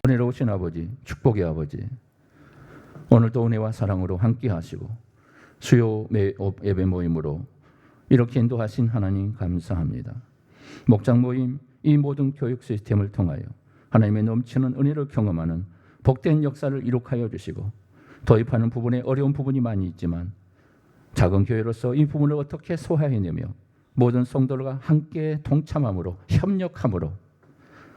은혜로우신 아버지, 축복의 아버지, 오늘도 은혜와 사랑으로 함께 하시고 수요 예배 모임으로 이렇게 인도하신 하나님 감사합니다. 목장 모임 이 모든 교육 시스템을 통하여 하나님의 넘치는 은혜를 경험하는 복된 역사를 이룩하여 주시고 도입하는 부분에 어려운 부분이 많이 있지만 작은 교회로서 이 부분을 어떻게 소화해내며 모든 성도들과 함께 동참함으로 협력함으로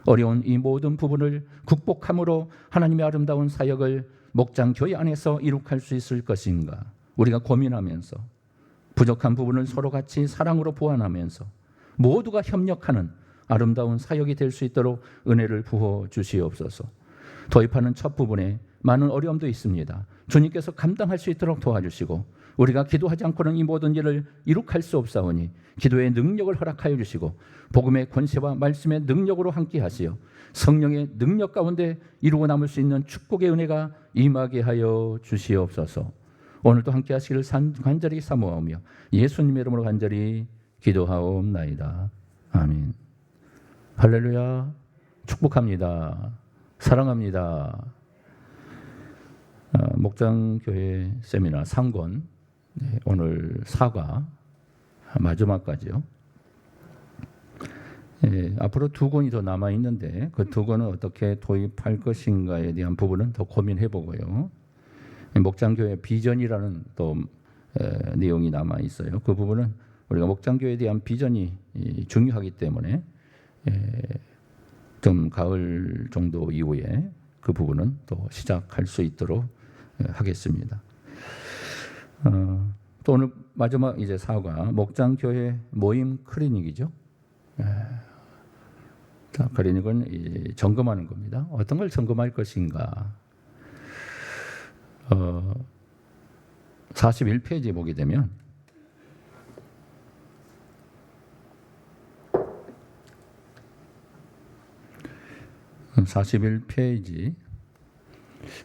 어려운 이 모든 부분을 극복함으로 하나님의 아름다운 사역을 목장 교회 안에서 이룩할 수 있을 것인가 우리가 고민하면서 부족한 부분을 서로 같이 사랑으로 보완하면서 모두가 협력하는 아름다운 사역이 될 수 있도록 은혜를 부어 주시옵소서. 도입하는 첫 부분에 많은 어려움도 있습니다. 주님께서 감당할 수 있도록 도와주시고 우리가 기도하지 않고는 이 모든 일을 이룩할 수 없사오니 기도의 능력을 허락하여 주시고 복음의 권세와 말씀의 능력으로 함께 하시어 성령의 능력 가운데 이루고 남을 수 있는 축복의 은혜가 임하게 하여 주시옵소서. 오늘도 함께 하시기를 간절히 사모하며 예수님의 이름으로 간절히 기도하옵나이다. 아멘. 할렐루야. 축복합니다. 사랑합니다. 목장교회 세미나 3권 오늘 4과 마지막까지요. 앞으로 2권이 더 남아 있는데 그 2권은 어떻게 도입할 것인가에 대한 부분은 더 고민해 보고요. 목장교회 비전이라는 또 내용이 남아 있어요. 그 부분은 우리가 목장교회에 대한 비전이 중요하기 때문에 좀 가을 정도 이후에 그 부분은 또 시작할 수 있도록 하겠습니다. 또 오늘 마지막 이제 4과 목장교회 모임 클리닉이죠. 자, 클리닉은 점검하는 겁니다. 어떤 걸 점검할 것인가. 41페이지 보게 되면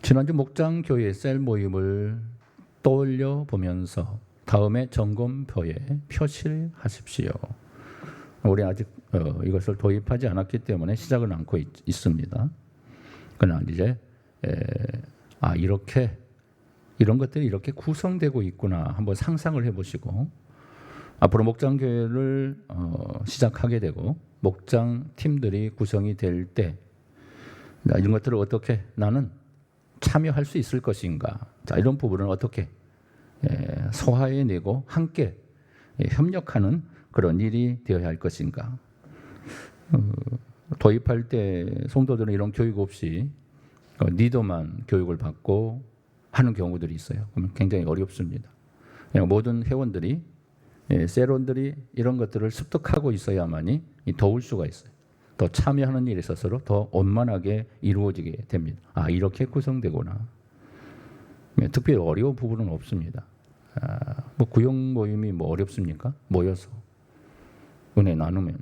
지난주 목장교회 셀 모임을 떠올려 보면서 다음에 점검표에 표시하십시오. 우리 아직 이것을 도입하지 않았기 때문에 시작은 않고 있습니다. 그러나 이제 이렇게 이런 것들이 이렇게 구성되고 있구나 한번 상상을 해보시고 앞으로 목장교회를 시작하게 되고 목장 팀들이 구성이 될 때 이런 것들을 어떻게 나는 참여할 수 있을 것인가. 자, 이런 부분을 어떻게 소화해내고 함께 협력하는 그런 일이 되어야 할 것인가. 도입할 때 성도들은 이런 교육 없이 리더만 교육을 받고 하는 경우들이 있어요. 그러면 굉장히 어렵습니다. 모든 회원들이 셀원들이 이런 것들을 습득하고 있어야만이 도울 수가 있어요. 더 참여하는 일에 있어서 더 원만하게 이루어지게 됩니다. 이렇게 구성되구나. 특별히 어려운 부분은 없습니다. 구역 모임이 어렵습니까? 모여서 은혜 나누면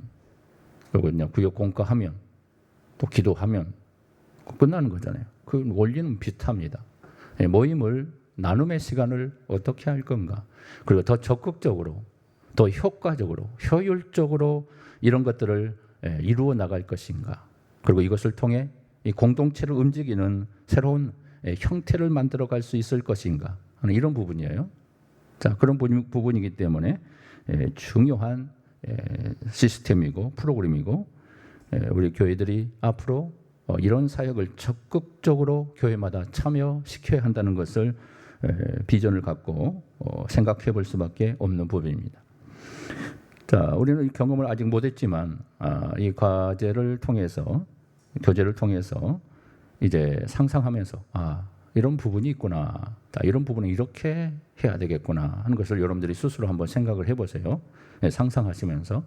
그리고 그냥 구역 공과하면 또 기도하면 끝나는 거잖아요. 그 원리는 비슷합니다. 모임을 나눔의 시간을 어떻게 할 건가? 그리고 더 적극적으로, 더 효과적으로, 효율적으로 이런 것들을 이루어 나갈 것인가? 그리고 이것을 통해 이 공동체를 움직이는 새로운 형태를 만들어 갈 수 있을 것인가 하는 이런 부분이에요. 자, 그런 부분이기 때문에 중요한 시스템이고 프로그램이고 우리 교회들이 앞으로 이런 사역을 적극적으로 교회마다 참여시켜야 한다는 것을 비전을 갖고 생각해 볼 수밖에 없는 부분입니다. 자, 우리는 이 경험을 아직 못했지만 이 과제를 통해서 교재를 통해서 이제 상상하면서 이런 부분이 있구나. 이런 부분은 이렇게 해야 되겠구나 하는 것을 여러분들이 스스로 한번 생각을 해보세요. 상상하시면서.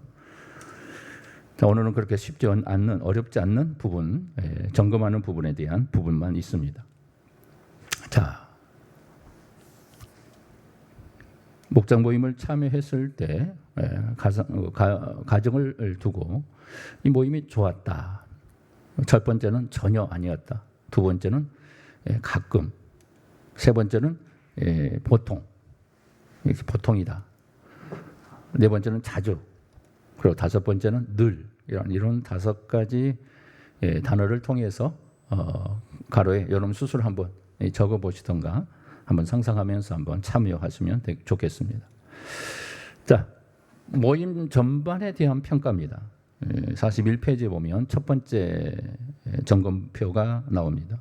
자, 오늘은 그렇게 쉽지 않는, 어렵지 않는 부분, 점검하는 부분에 대한 부분만 있습니다. 자, 목장 모임을 참여했을 때 가정을 두고 이 모임이 좋았다. 첫 번째는 전혀 아니었다. 두 번째는 가끔. 세 번째는 보통. 보통이다. 네 번째는 자주. 그리고 다섯 번째는 늘. 이런 다섯 가지 단어를 통해서 가로에 여러분 수술 한번 적어 보시던가 한번 상상하면서 한번 참여하시면 좋겠습니다. 자, 모임 전반에 대한 평가입니다. 41페이지에 보면 첫 번째 점검표가 나옵니다.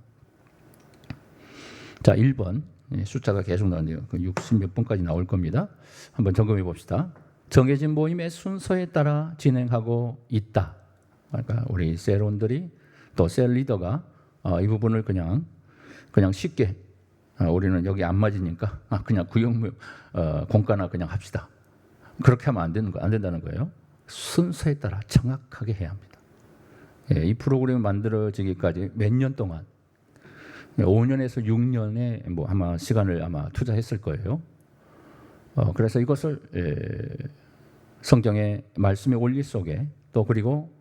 자, 1번 숫자가 계속 나오네요. 60몇 번까지 나올 겁니다. 한번 점검해 봅시다. 정해진 모임의 순서에 따라 진행하고 있다. 그러니까 우리 셀원들이 또 셀 리더가 이 부분을 그냥 쉽게 우리는 여기 안 맞으니까 그냥 구역 공과나 그냥 합시다. 그렇게 하면 안 된다는 거예요. 순서에 따라 정확하게 해야 합니다. 이 프로그램이 만들어지기까지 몇 년 동안 5년에서 6년의 뭐 아마 시간을 아마 투자했을 거예요. 그래서 이것을 성경의 말씀의 원리 속에 또 그리고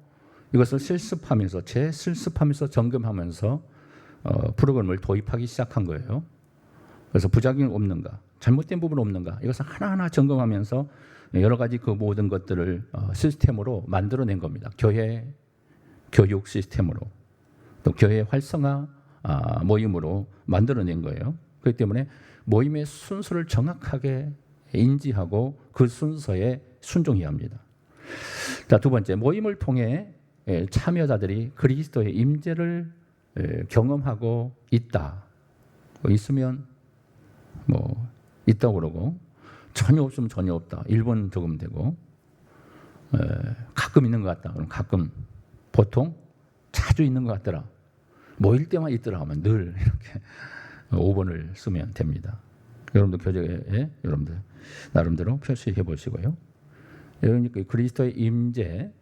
이것을 재실습하면서 점검하면서 프로그램을 도입하기 시작한 거예요. 그래서 부작용이 없는가, 잘못된 부분 없는가 이것을 하나하나 점검하면서 여러 가지 그 모든 것들을 시스템으로 만들어낸 겁니다. 교회 교육 시스템으로 또 교회 활성화 모임으로 만들어낸 거예요. 그렇기 때문에 모임의 순서를 정확하게 인지하고 그 순서에 순종해야 합니다. 자, 두 번째, 모임을 통해 참여자들이 그리스도의 임재를 경험하고 있다. 있으면 뭐 있다고 그러고 전혀 없으면 전혀 없다. 1번 적으면 되고 가끔 있는 것 같다. 그럼 가끔, 보통, 자주 있는 것 같더라. 모일 때만 있더라 하면 늘 이렇게 5번을 쓰면 됩니다. 여러분들 교재에 여러분들 나름대로 표시해 보시고요. 그러니까 그리스도의 임재,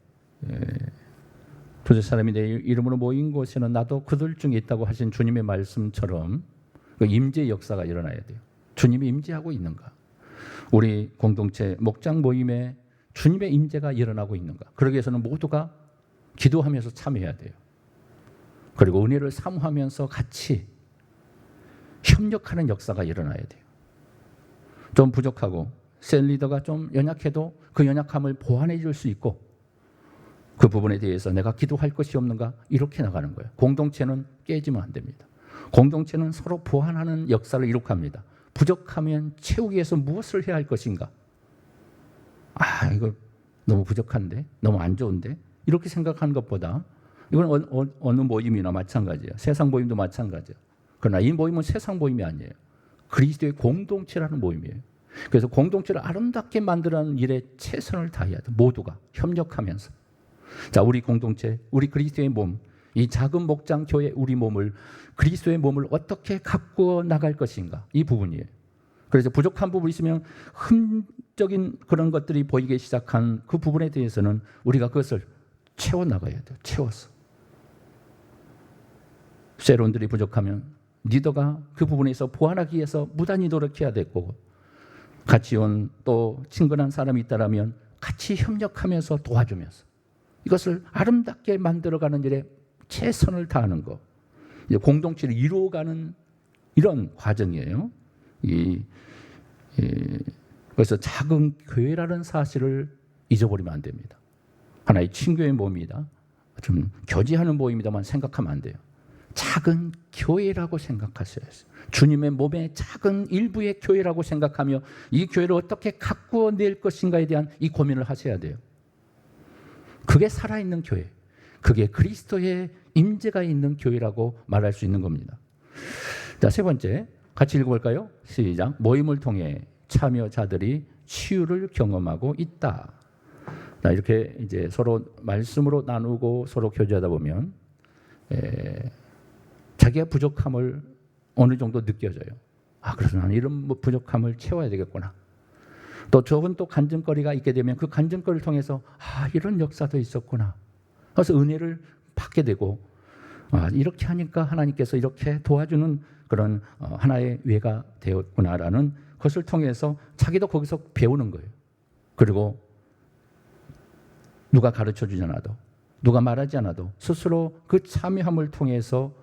두세 사람이 내 이름으로 모인 곳에는 나도 그들 중에 있다고 하신 주님의 말씀처럼 그 임재 역사가 일어나야 돼요. 주님이 임재하고 있는가? 우리 공동체 목장 모임에 주님의 임재가 일어나고 있는가? 그러기 위해서는 모두가 기도하면서 참여해야 돼요. 그리고 은혜를 사모하면서 같이 협력하는 역사가 일어나야 돼요. 좀 부족하고 셀 리더가 좀 연약해도 그 연약함을 보완해 줄 수 있고 그 부분에 대해서 내가 기도할 것이 없는가? 이렇게 나가는 거예요. 공동체는 깨지면 안 됩니다. 공동체는 서로 보완하는 역사를 이룩합니다. 부족하면 채우기 위해서 무엇을 해야 할 것인가? 이거 너무 부족한데? 너무 안 좋은데? 이렇게 생각하는 것보다 이건 어느 모임이나 마찬가지예요. 세상 모임도 마찬가지예요. 그러나 이 모임은 세상 모임이 아니에요. 그리스도의 공동체라는 모임이에요. 그래서 공동체를 아름답게 만들어가는 일에 최선을 다해야 돼요. 모두가 협력하면서. 자, 우리 공동체, 우리 그리스도의 몸, 이 작은 목장 교회 우리 몸을 그리스도의 몸을 어떻게 가꾸어 나갈 것인가? 이 부분이에요. 그래서 부족한 부분이 있으면 흠적인 그런 것들이 보이기 시작한 그 부분에 대해서는 우리가 그것을 채워나가야 돼요. 채워서. 셀원들이 부족하면 리더가 그 부분에서 보완하기 위해서 무단히 노력해야 될 거고 같이 온 또 친근한 사람이 있다라면 같이 협력하면서 도와주면서 이것을 아름답게 만들어가는 일에 최선을 다하는 것. 공동체를 이루어가는 이런 과정이에요. 그래서 작은 교회라는 사실을 잊어버리면 안 됩니다. 하나의 친교의 몸이다. 좀 교제하는 모임이다만 생각하면 안 돼요. 작은 교회라고 생각하셔야 해요. 주님의 몸의 작은 일부의 교회라고 생각하며 이 교회를 어떻게 가꾸어 낼 것인가에 대한 이 고민을 하셔야 돼요. 그게 살아있는 교회, 그게 그리스도의 임재가 있는 교회라고 말할 수 있는 겁니다. 자, 세 번째 같이 읽어볼까요? 시작. 모임을 통해 참여자들이 치유를 경험하고 있다. 자, 이렇게 이제 서로 말씀으로 나누고 서로 교제하다 보면 자기의 부족함을 어느 정도 느껴져요. 그래서 나는 이런 부족함을 채워야 되겠구나. 또 저분 또 간증거리가 있게 되면 그 간증거리를 통해서 이런 역사도 있었구나. 그래서 은혜를 받게 되고 이렇게 하니까 하나님께서 이렇게 도와주는 그런 하나의 예가 되었구나라는 것을 통해서 자기도 거기서 배우는 거예요. 그리고 누가 가르쳐주지 않아도 누가 말하지 않아도 스스로 그 참여함을 통해서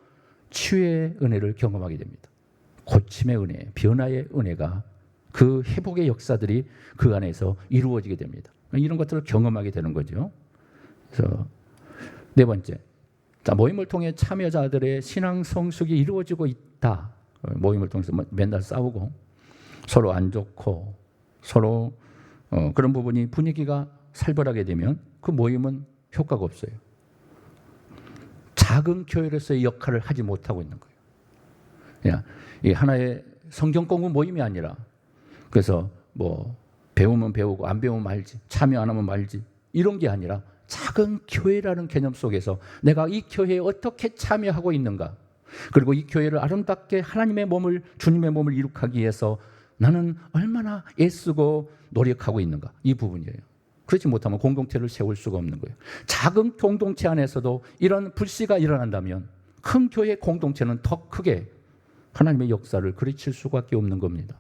치유의 은혜를 경험하게 됩니다. 고침의 은혜, 변화의 은혜가 그 회복의 역사들이 그 안에서 이루어지게 됩니다. 이런 것들을 경험하게 되는 거죠. 그래서 네 번째, 자, 모임을 통해 참여자들의 신앙 성숙이 이루어지고 있다. 모임을 통해서 맨날 싸우고 서로 안 좋고 서로 그런 부분이 분위기가 살벌하게 되면 그 모임은 효과가 없어요. 작은 교회로서의 역할을 하지 못하고 있는 거예요. 이 하나의 성경 공부 모임이 아니라 그래서 뭐 배우면 배우고 안 배우면 말지, 참여 안 하면 말지, 이런 게 아니라 작은 교회라는 개념 속에서 내가 이 교회에 어떻게 참여하고 있는가, 그리고 이 교회를 아름답게 하나님의 몸을, 주님의 몸을 이룩하기 위해서 나는 얼마나 애쓰고 노력하고 있는가, 이 부분이에요. 그렇지 못하면 공동체를 세울 수가 없는 거예요. 작은 공동체 안에서도 이런 불씨가 일어난다면 큰 교회 공동체는 더 크게 하나님의 역사를 그르칠 수밖에 없는 겁니다.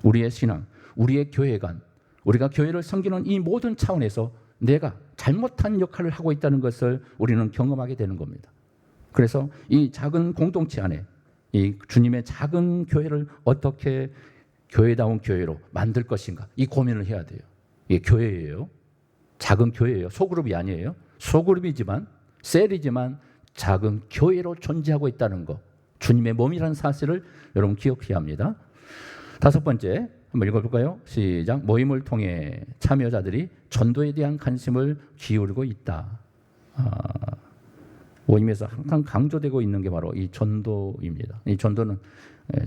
우리의 신앙, 우리의 교회관, 우리가 교회를 섬기는 이 모든 차원에서 내가 잘못한 역할을 하고 있다는 것을 우리는 경험하게 되는 겁니다. 그래서 이 작은 공동체 안에 이 주님의 작은 교회를 어떻게 교회다운 교회로 만들 것인가, 이 고민을 해야 돼요. 이게 교회예요. 작은 교회예요. 소그룹이 아니에요. 소그룹이지만, 셀이지만 작은 교회로 존재하고 있다는 거, 주님의 몸이라는 사실을 여러분 기억해야 합니다. 다섯 번째, 한번 읽어볼까요? 시작. 모임을 통해 참여자들이 전도에 대한 관심을 기울이고 있다. 모임에서 항상 강조되고 있는 게 바로 이 전도입니다. 이 전도는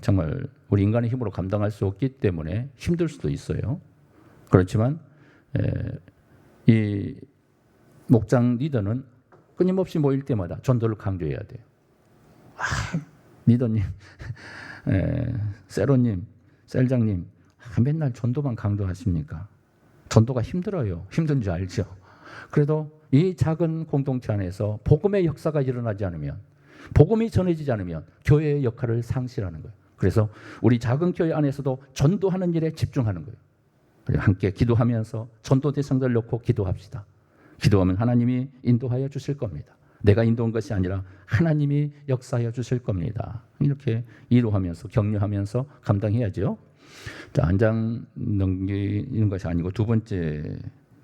정말 우리 인간의 힘으로 감당할 수 없기 때문에 힘들 수도 있어요. 그렇지만 이 목장 리더는 끊임없이 모일 때마다 전도를 강조해야 돼요. 리더님, 세로님, 셀장님, 맨날 전도만 강조하십니까? 전도가 힘들어요. 힘든 줄 알죠. 그래도 이 작은 공동체 안에서 복음의 역사가 일어나지 않으면, 복음이 전해지지 않으면 교회의 역할을 상실하는 거예요. 그래서 우리 작은 교회 안에서도 전도하는 일에 집중하는 거예요. 함께 기도하면서 전도 대상자를 놓고 기도합시다. 기도하면 하나님이 인도하여 주실 겁니다. 내가 인도한 것이 아니라 하나님이 역사하여 주실 겁니다. 이렇게 이루하면서 격려하면서 감당해야죠. 자, 한 장 넘기는 것이 아니고 두 번째,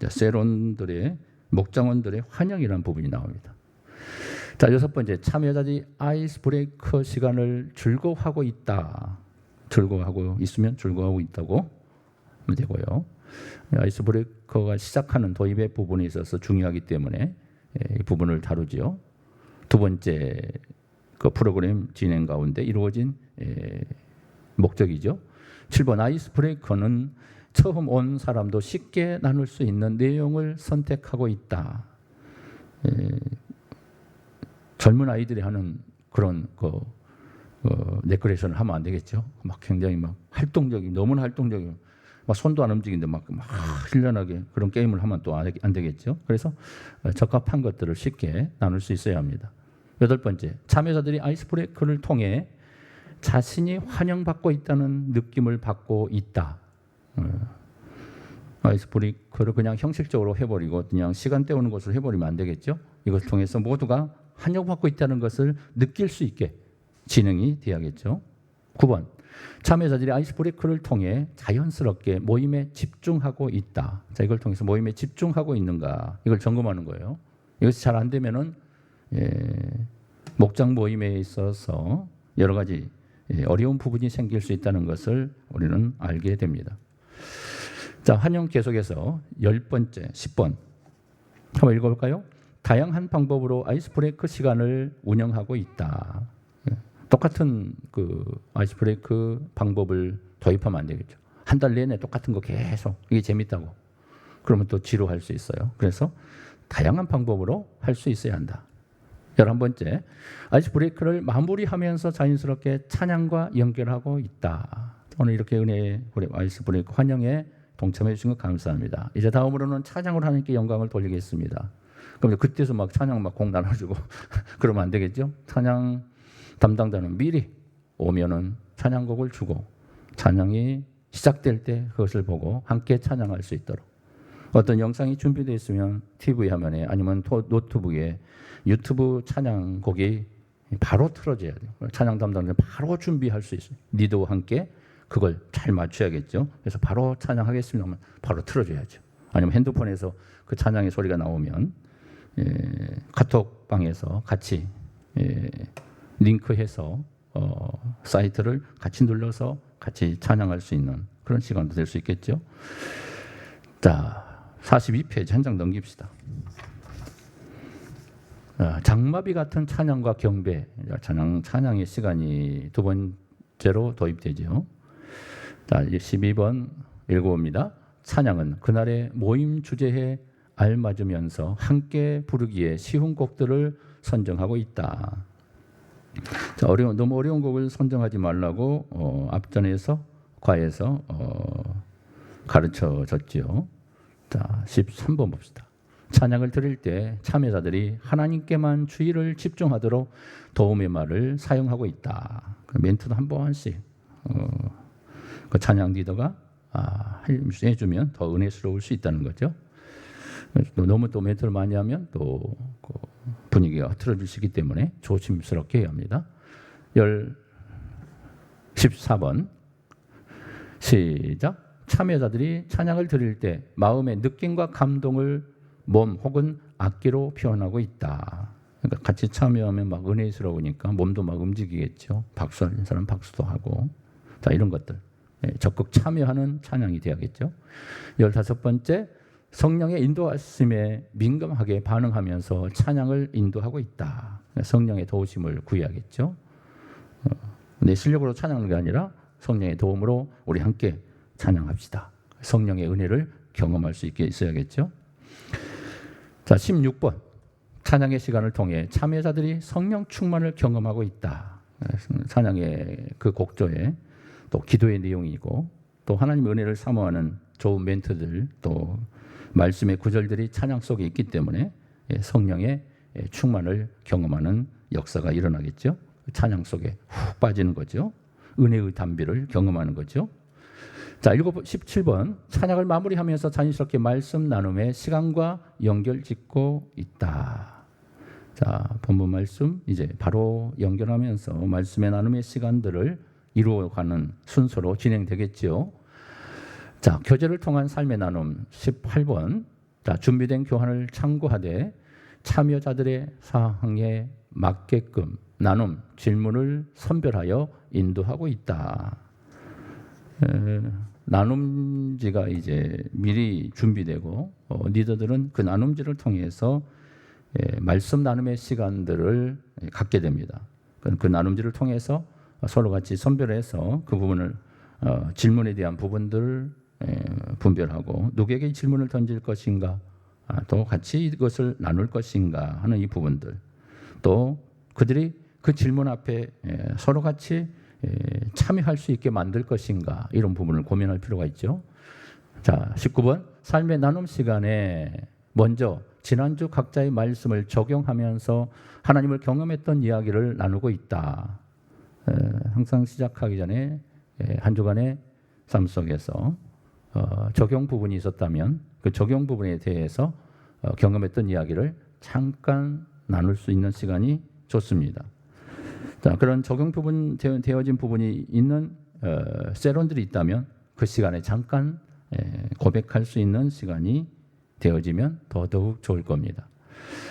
세론들의, 목장원들의 환영이라는 부분이 나옵니다. 자, 여섯 번째, 참여자들이 아이스 브레이커 시간을 즐거워하고 있다. 즐거워하고 있으면 즐거워하고 있다고 하면 되고요. 아이스 브레이커가 시작하는 도입의 부분에 있어서 중요하기 때문에 이 부분을 다루지요. 두 번째, 그 프로그램 진행 가운데 이루어진 목적이죠. 7번, 아이스 브레이커는 처음 온 사람도 쉽게 나눌 수 있는 내용을 선택하고 있다. 젊은 아이들이 하는 그런 데코레이션을 하면 안 되겠죠. 막 굉장히 막 활동적인, 너무나 활동적인, 막 손도 안 움직이는데 막 현란하게 그런 게임을 하면 또 안 되겠죠. 그래서 적합한 것들을 쉽게 나눌 수 있어야 합니다. 여덟 번째, 참여자들이 아이스 브레이크를 통해 자신이 환영받고 있다는 느낌을 받고 있다. 아이스 브레이크를 그냥 형식적으로 해버리고 그냥 시간 때우는 것으로 해버리면 안 되겠죠. 이것을 통해서 모두가 환영받고 있다는 것을 느낄 수 있게 진행이 돼야겠죠. 9번, 참여자들이 아이스 브레이크를 통해 자연스럽게 모임에 집중하고 있다. 자, 이걸 통해서 모임에 집중하고 있는가, 이걸 점검하는 거예요. 이것이 잘 안 되면은 목장 모임에 있어서 여러 가지 어려운 부분이 생길 수 있다는 것을 우리는 알게 됩니다. 자, 환영 계속해서 10번째, 10번 한번 읽어볼까요? 다양한 방법으로 아이스 브레이크 시간을 운영하고 있다. 똑같은 그 아이스 브레이크 방법을 도입하면 안 되겠죠. 한 달 내내 똑같은 거 계속, 이게 재밌다고 그러면 또 지루할 수 있어요. 그래서 다양한 방법으로 할 수 있어야 한다. 11번째, 아이스 브레이크를 마무리하면서 자연스럽게 찬양과 연결하고 있다. 오늘 이렇게 은혜의 아이스 브레이크 환영에 동참해 주신 것 감사합니다. 이제 다음으로는 찬양으로 하나님께 영광을 돌리겠습니다. 그럼 그때서 막 찬양 막 공 나눠주고 그러면 안 되겠죠. 찬양 담당자는 미리 오면은 찬양곡을 주고 찬양이 시작될 때 그것을 보고 함께 찬양할 수 있도록, 어떤 영상이 준비되어 있으면 TV 화면에 아니면 노트북에 유튜브 찬양곡이 바로 틀어져야 돼요. 찬양 담당자는 바로 준비할 수 있어요. 리더와 함께 그걸 잘 맞춰야겠죠. 그래서 바로 찬양하겠습니다 하면 바로 틀어줘야죠. 아니면 핸드폰에서 그 찬양의 소리가 나오면 카톡방에서 같이 링크해서 사이트를 같이 눌러서 같이 찬양할 수 있는 그런 시간도 될 수 있겠죠. 자, 42페이지 한 장 넘깁시다. 장마비 같은 찬양과 경배, 찬양의 시간이 두 번째로 도입되죠. 자, 12번 읽어봅니다. 찬양은 그날의 모임 주제에 알맞으면서 함께 부르기에 쉬운 곡들을 선정하고 있다. 자, 너무 어려운 곡을 선정하지 말라고 앞전에서 과에서 가르쳐 줬지요. 자, 13번 봅시다. 찬양을 드릴 때 참여자들이 하나님께만 주의를 집중하도록 도움의 말을 사용하고 있다. 멘트도 한 번씩 그 찬양 리더가 해주면 더 은혜스러울 수 있다는 거죠. 너무 또 멘트를 많이 하면 또 분위기가 흐트러질 수 있기 때문에 조심스럽게 해야 합니다. 14번 시작. 참여자들이 찬양을 드릴 때 마음의 느낌과 감동을 몸 혹은 악기로 표현하고 있다. 그러니까 같이 참여하면 막 은혜스러우니까 몸도 막 움직이겠죠. 박수하는 사람 박수도 하고. 자, 이런 것들 적극 참여하는 찬양이 되어야겠죠. 15번째 성령의 인도하심에 민감하게 반응하면서 찬양을 인도하고 있다. 성령의 도우심을 구해야겠죠. 내 실력으로 찬양하는 게 아니라 성령의 도움으로 우리 함께 찬양합시다. 성령의 은혜를 경험할 수 있게 있어야겠죠. 자, 16번 찬양의 시간을 통해 참여자들이 성령 충만을 경험하고 있다. 찬양의 그 곡조에 또 기도의 내용이고 또 하나님의 은혜를 사모하는 좋은 멘트들 또 말씀의 구절들이 찬양 속에 있기 때문에 성령의 충만을 경험하는 역사가 일어나겠죠. 찬양 속에 훅 빠지는 거죠. 은혜의 담비를 경험하는 거죠. 자, 17번 찬양을 마무리하면서 자연스럽게 말씀 나눔의 시간과 연결짓고 있다. 자, 본문 말씀 이제 바로 연결하면서 말씀의 나눔의 시간들을 이루어가는 순서로 진행되겠죠. 자, 교제를 통한 삶의 나눔 18번. 자, 준비된 교환을 참고하되 참여자들의 사항에 맞게끔 나눔 질문을 선별하여 인도하고 있다. 나눔지가 이제 미리 준비되고 리더들은 그 나눔지를 통해서 말씀 나눔의 시간들을 갖게 됩니다. 그 나눔지를 통해서 서로 같이 선별해서 그 부분을 질문에 대한 부분들을 분별하고 누구에게 질문을 던질 것인가 또 같이 이것을 나눌 것인가 하는 이 부분들 또 그들이 그 질문 앞에 서로 같이 참여할 수 있게 만들 것인가 이런 부분을 고민할 필요가 있죠. 자, 19번 삶의 나눔 시간에 먼저 지난주 각자의 말씀을 적용하면서 하나님을 경험했던 이야기를 나누고 있다. 항상 시작하기 전에 한 주간의 삶 속에서 적용 부분이 있었다면 그 적용 부분에 대해서 경험했던 이야기를 잠깐 나눌 수 있는 시간이 좋습니다. 자, 그런 적용 부분 되어진 부분이 있는 세론들이 있다면 그 시간에 잠깐 고백할 수 있는 시간이 되어지면 더더욱 좋을 겁니다.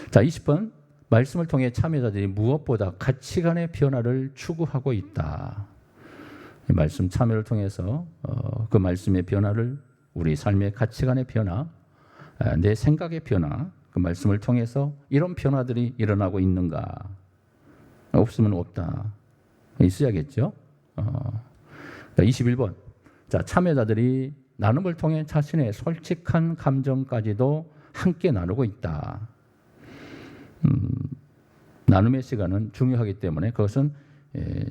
자, 20번 말씀을 통해 참여자들이 무엇보다 가치관의 변화를 추구하고 있다. 말씀 참여를 통해서 그 말씀의 변화를 우리 삶의 가치관의 변화, 내 생각의 변화, 그 말씀을 통해서 이런 변화들이 일어나고 있는가? 없으면 없다. 있어야겠죠. 21번. 자, 참여자들이 나눔을 통해 자신의 솔직한 감정까지도 함께 나누고 있다. 나눔의 시간은 중요하기 때문에 그것은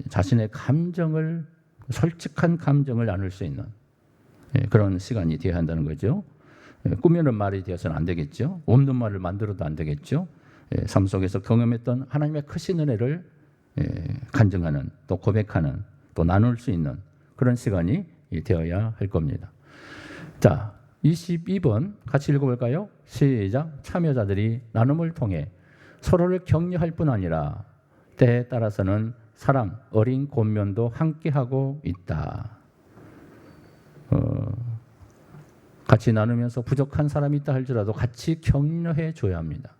자신의 감정을 솔직한 감정을 나눌 수 있는 그런 시간이 되어야 한다는 거죠. 꾸미는 말이 되어서는 안 되겠죠. 없는 말을 만들어도 안 되겠죠. 삶 속에서 경험했던 하나님의 크신 은혜를 간증하는 또 고백하는 또 나눌 수 있는 그런 시간이 되어야 할 겁니다. 자, 22번 같이 읽어볼까요? 시작. 참여자들이 나눔을 통해 서로를 격려할 뿐 아니라 때에 따라서는 사랑, 어린 권면도 함께하고 있다. 같이 나누면서 부족한 사람이 있다 할지라도 같이 격려해 줘야 합니다.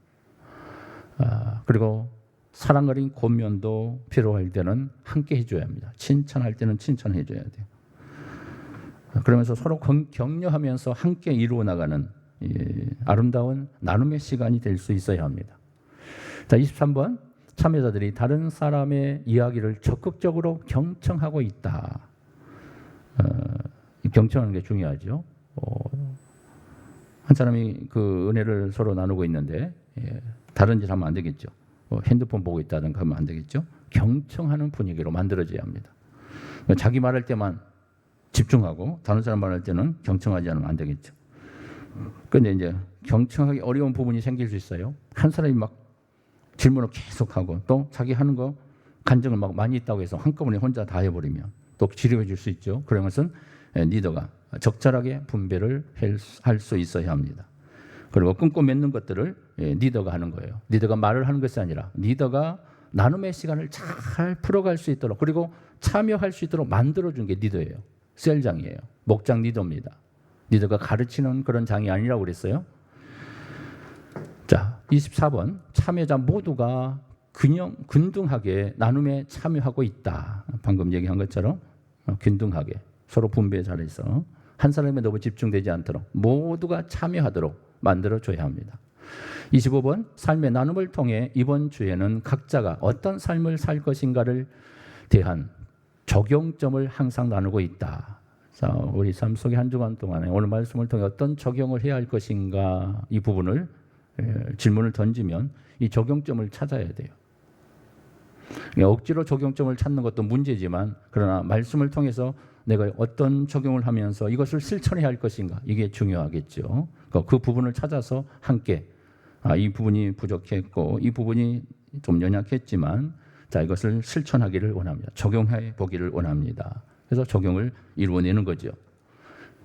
그리고 사랑 어린 권면도 필요할 때는 함께 해줘야 합니다. 칭찬할 때는 칭찬해줘야 돼요. 그러면서 서로 격려하면서 함께 이루어 나가는 아름다운 나눔의 시간이 될 수 있어야 합니다. 자, 23번. 참여자들이 다른 사람의 이야기를 적극적으로 경청하고 있다. 경청하는 게 중요하죠. 한 사람이 그 은혜를 서로 나누고 있는데 다른 짓 하면 안 되겠죠. 핸드폰 보고 있다든가 하면 안 되겠죠. 경청하는 분위기로 만들어져야 합니다. 자기 말할 때만 집중하고 다른 사람 말할 때는 경청하지 않으면 안 되겠죠. 그런데 이제 경청하기 어려운 부분이 생길 수 있어요. 한 사람이 막 질문을 계속하고 또 자기 하는 거 간증을 막 많이 있다고 해서 한꺼번에 혼자 다 해버리면 또 지루해 질 수 있죠. 그런 것은 리더가 적절하게 분배를 할 수 있어야 합니다. 그리고 끊고 맺는 것들을 리더가 하는 거예요. 리더가 말을 하는 것이 아니라 리더가 나눔의 시간을 잘 풀어갈 수 있도록 그리고 참여할 수 있도록 만들어준 게 리더예요. 셀장이에요. 목장 리더입니다. 리더가 가르치는 그런 장이 아니라고 그랬어요. 자, 24번. 참여자 모두가 균등하게 나눔에 참여하고 있다. 방금 얘기한 것처럼 균등하게 서로 분배 잘해서 한 사람에 너무 집중되지 않도록 모두가 참여하도록 만들어줘야 합니다. 25번. 삶의 나눔을 통해 이번 주에는 각자가 어떤 삶을 살 것인가를 대한 적용점을 항상 나누고 있다. 자, 우리 삶 속의 한 주간 동안에 오늘 말씀을 통해 어떤 적용을 해야 할 것인가 이 부분을 질문을 던지면 이 적용점을 찾아야 돼요. 억지로 적용점을 찾는 것도 문제지만 그러나 말씀을 통해서 내가 어떤 적용을 하면서 이것을 실천해야 할 것인가 이게 중요하겠죠. 그 부분을 찾아서 함께 이 부분이 부족했고 이 부분이 좀 연약했지만 자 이것을 실천하기를 원합니다. 적용해 보기를 원합니다. 그래서 적용을 이루어내는 거죠.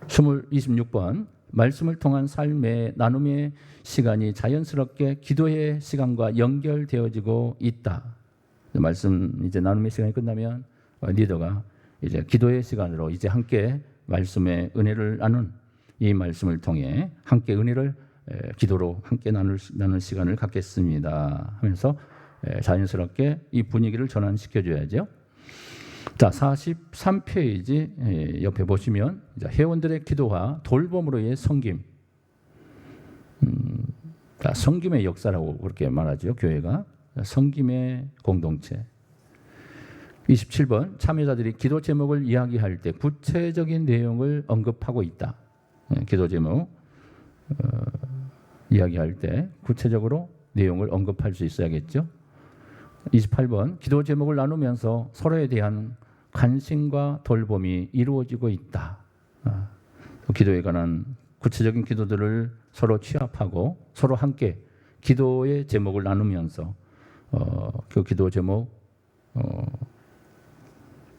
26번. 말씀을 통한 삶의 나눔의 시간이 자연스럽게 기도의 시간과 연결되어지고 있다. 말씀 이제 나눔의 시간이 끝나면 리더가 이제 기도의 시간으로 이제 함께 말씀의 은혜를 나눈 이 말씀을 통해 함께 은혜를 기도로 함께 나눌 시간을 갖겠습니다 하면서 자연스럽게 이 분위기를 전환시켜 줘야죠. 자, 43페이지 옆에 보시면 회원들의 기도와 돌봄으로의 섬김. 섬김의 역사라고 그렇게 말하죠. 교회가 섬김의 공동체. 27번. 참여자들이 기도 제목을 이야기할 때 구체적인 내용을 언급하고 있다. 기도 제목 이야기할 때 구체적으로 내용을 언급할 수 있어야겠죠. 28번. 기도 제목을 나누면서 서로에 대한 관심과 돌봄이 이루어지고 있다. 기도에 관한 구체적인 기도들을 서로 취합하고 서로 함께 기도의 제목을 나누면서 그 기도 제목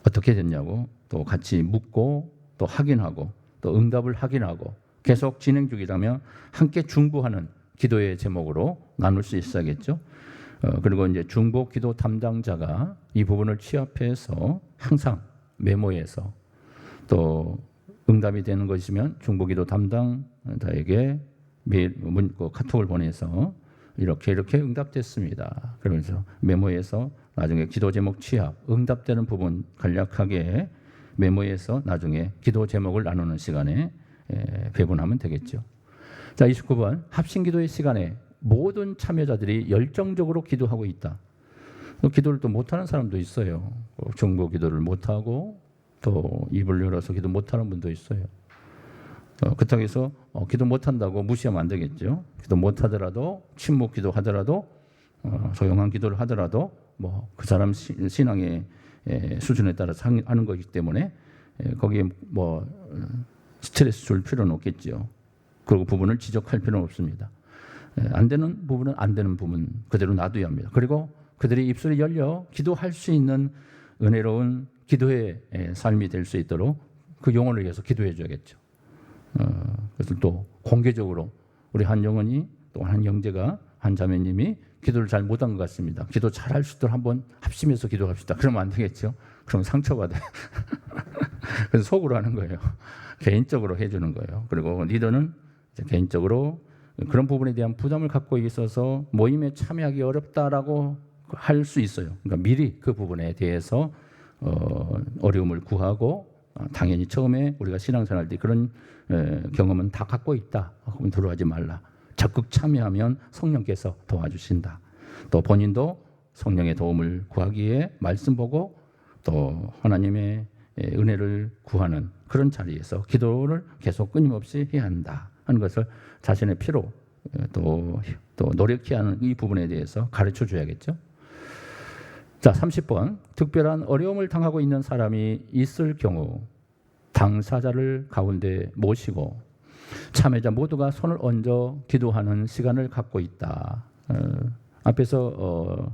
어떻게 됐냐고 또 같이 묻고 또 확인하고 또 응답을 확인하고 계속 진행 중이라면 함께 중보하는 기도의 제목으로 나눌 수 있어야겠죠. 그리고 이제 중보 기도 담당자가 이 부분을 취합해서 항상 메모해서 또 응답이 되는 것이면 중보 기도 담당자에게 매일 카톡을 보내서 이렇게 응답됐습니다. 그러면서 메모해서 나중에 기도 제목 취합, 응답되는 부분 간략하게 메모해서 나중에 기도 제목을 나누는 시간에 배분하면 되겠죠. 자, 29번. 합심기도의 시간에 모든 참여자들이 열정적으로 기도하고 있다. 기도를 또 못하는 사람도 있어요. 중보 기도를 못하고 또 입을 열어서 기도 못하는 분도 있어요. 그렇다고 해서 기도 못한다고 무시하면 안 되겠죠. 기도 못하더라도 침묵 기도하더라도 조용한 기도를 하더라도 뭐 그 사람 신앙의 수준에 따라서 하는 거기 때문에 거기에 뭐 스트레스 줄 필요는 없겠죠. 그리고 부분을 지적할 필요는 없습니다. 안 되는 부분은 안 되는 부분 그대로 놔둬야 합니다. 그리고 그들이 입술이 열려 기도할 수 있는 은혜로운 기도의 삶이 될 수 있도록 그 영혼을 위해서 기도해 줘야겠죠. 그래서 또 공개적으로 우리 한 영혼이 또 한 형제가 한 자매님이 기도를 잘 못한 것 같습니다. 기도 잘할 수 있도록 한번 합심해서 기도합시다. 그러면 안 되겠죠. 그럼 상처받아요. 그래서 속으로 하는 거예요. 개인적으로 해주는 거예요. 그리고 리더는 개인적으로 그런 부분에 대한 부담을 갖고 있어서 모임에 참여하기 어렵다라고 할 수 있어요. 그러니까 미리 그 부분에 대해서 어려움을 구하고 당연히 처음에 우리가 신앙생활 때 그런 경험은 다 갖고 있다. 그럼 들어가지 말라. 적극 참여하면 성령께서 도와주신다. 또 본인도 성령의 도움을 구하기에 말씀 보고 또 하나님의 은혜를 구하는 그런 자리에서 기도를 계속 끊임없이 해야 한다 하는 것을 자신의 피로 또 노력해야 하는 이 부분에 대해서 가르쳐 줘야겠죠. 자, 30번. 특별한 어려움을 당하고 있는 사람이 있을 경우 당사자를 가운데 모시고 참여자 모두가 손을 얹어 기도하는 시간을 갖고 있다. 앞에서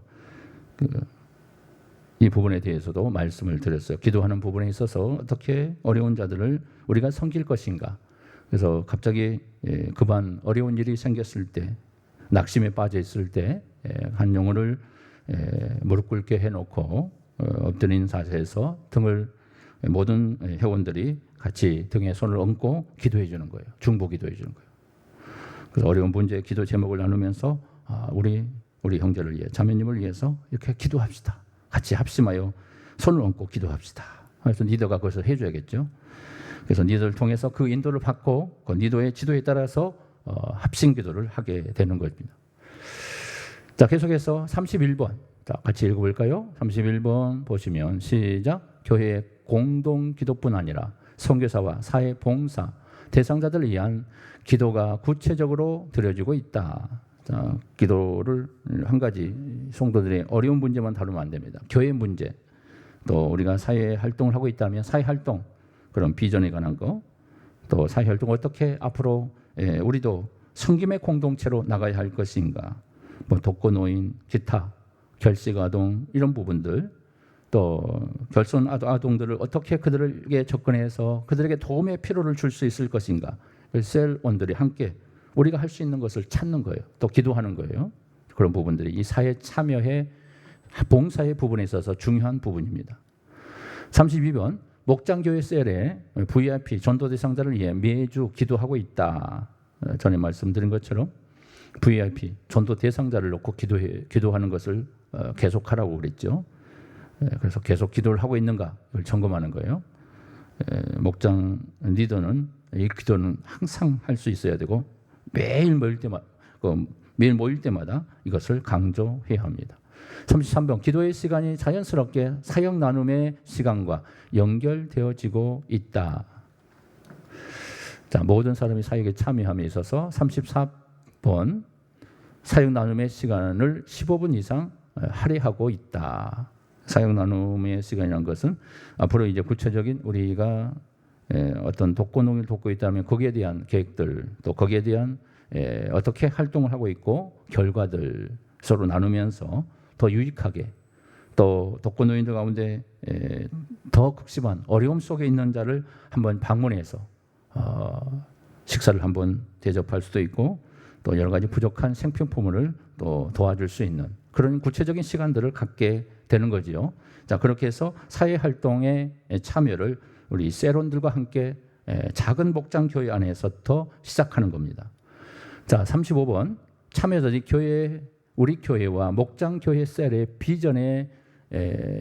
이 부분에 대해서도 말씀을 드렸어요. 기도하는 부분에 있어서 어떻게 어려운 자들을 우리가 섬길 것인가. 그래서 갑자기 급한 어려운 일이 생겼을 때, 낙심에 빠져 있을 때 한 영혼을 무릎 꿇게 해놓고 엎드린 자세에서 등을 모든 회원들이 같이 등에 손을 얹고 기도해 주는 거예요. 중보 기도해 주는 거예요. 그래서 어려운 문제 기도 제목을 나누면서 우리 형제를 위해 자매님을 위해서 이렇게 기도합시다. 같이 합심하여 손을 얹고 기도합시다. 그래서 리더가 그것을 해줘야겠죠. 그래서 리더를 통해서 그 인도를 받고 그 리더의 지도에 따라서 합심 기도를 하게 되는 겁니다. 자, 계속해서 31번. 자, 같이 읽어볼까요? 31번 보시면 시작. 교회의 공동 기도뿐 아니라 선교사와 사회 봉사 대상자들을 위한 기도가 구체적으로 드려지고 있다. 자, 기도를 한 가지 성도들의 어려운 문제만 다루면 안 됩니다. 교회 문제, 또 우리가 사회 활동을 하고 있다면 사회 활동, 그런 비전에 관한 거, 또 사회 활동 어떻게 앞으로 우리도 섬김의 공동체로 나가야 할 것인가, 뭐 독거노인, 기타, 결식아동 이런 부분들, 또 결손 아동들을 어떻게 그들에게 접근해서 그들에게 도움의 필요를 줄 수 있을 것인가, 셀원들이 함께 우리가 할 수 있는 것을 찾는 거예요. 또 기도하는 거예요. 그런 부분들이 이 사회 참여의 봉사의 부분에 있어서 중요한 부분입니다. 32번. 목장교회 셀에 VIP 전도 대상자를 위해 매주 기도하고 있다. 전에 말씀드린 것처럼 VIP 전도 대상자를 놓고 기도하는 것을 계속하라고 그랬죠. 그래서 계속 기도를 하고 있는가 이걸 점검하는 거예요. 목장 리더는 이 기도는 항상 할 수 있어야 되고 매일 모일 때마다 이것을 강조해야 합니다. 33번. 기도의 시간이 자연스럽게 사역 나눔의 시간과 연결되어지고 있다. 자, 모든 사람이 사역에 참여함에 있어서 34번. 사역 나눔의 시간을 15분 이상 할애하고 있다. 사역 나눔의 시간이라는 것은 앞으로 이제 구체적인 우리가 어떤 독거농을 돕고 있다면 거기에 대한 계획들, 또 거기에 대한 어떻게 활동을 하고 있고 결과들 서로 나누면서 더 유익하게, 또 독거노인들 가운데 더 극심한 어려움 속에 있는 자를 한번 방문해서 식사를 한번 대접할 수도 있고, 또 여러 가지 부족한 생필품을 또 도와줄 수 있는 그런 구체적인 시간들을 갖게 되는 거지요. 자, 그렇게 해서 사회 활동에 참여를 우리 세론들과 함께 작은 목장 교회 안에서부터 시작하는 겁니다. 자, 35번. 참여자들이 우리 교회와 목장 교회 셀의 비전에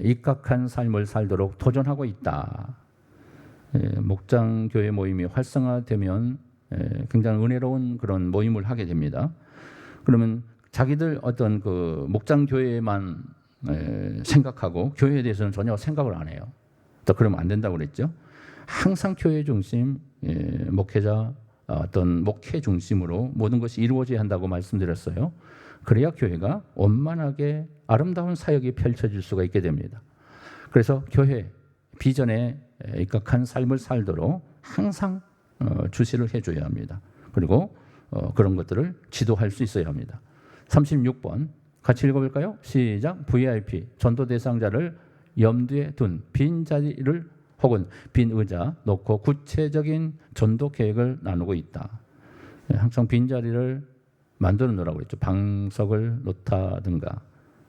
입각한 삶을 살도록 도전하고 있다. 목장 교회 모임이 활성화되면 굉장히 은혜로운 그런 모임을 하게 됩니다. 그러면 자기들 어떤 그 목장 교회만 생각하고 교회에 대해서는 전혀 생각을 안 해요. 또 그러면 안 된다고 그랬죠. 항상 교회 중심, 목회자 어떤 목회 중심으로 모든 것이 이루어져야 한다고 말씀드렸어요. 그래야 교회가 원만하게 아름다운 사역이 펼쳐질 수가 있게 됩니다. 그래서 교회 비전에 입각한 삶을 살도록 항상 주시를 해줘야 합니다. 그리고 그런 것들을 지도할 수 있어야 합니다. 36번 같이 읽어볼까요? 시작. VIP 전도 대상자를 염두에 둔 빈자리를 혹은 빈 의자 놓고 구체적인 전도 계획을 나누고 있다. 항상 빈자리를 만들어 놓으라고 그랬죠. 방석을 놓다든가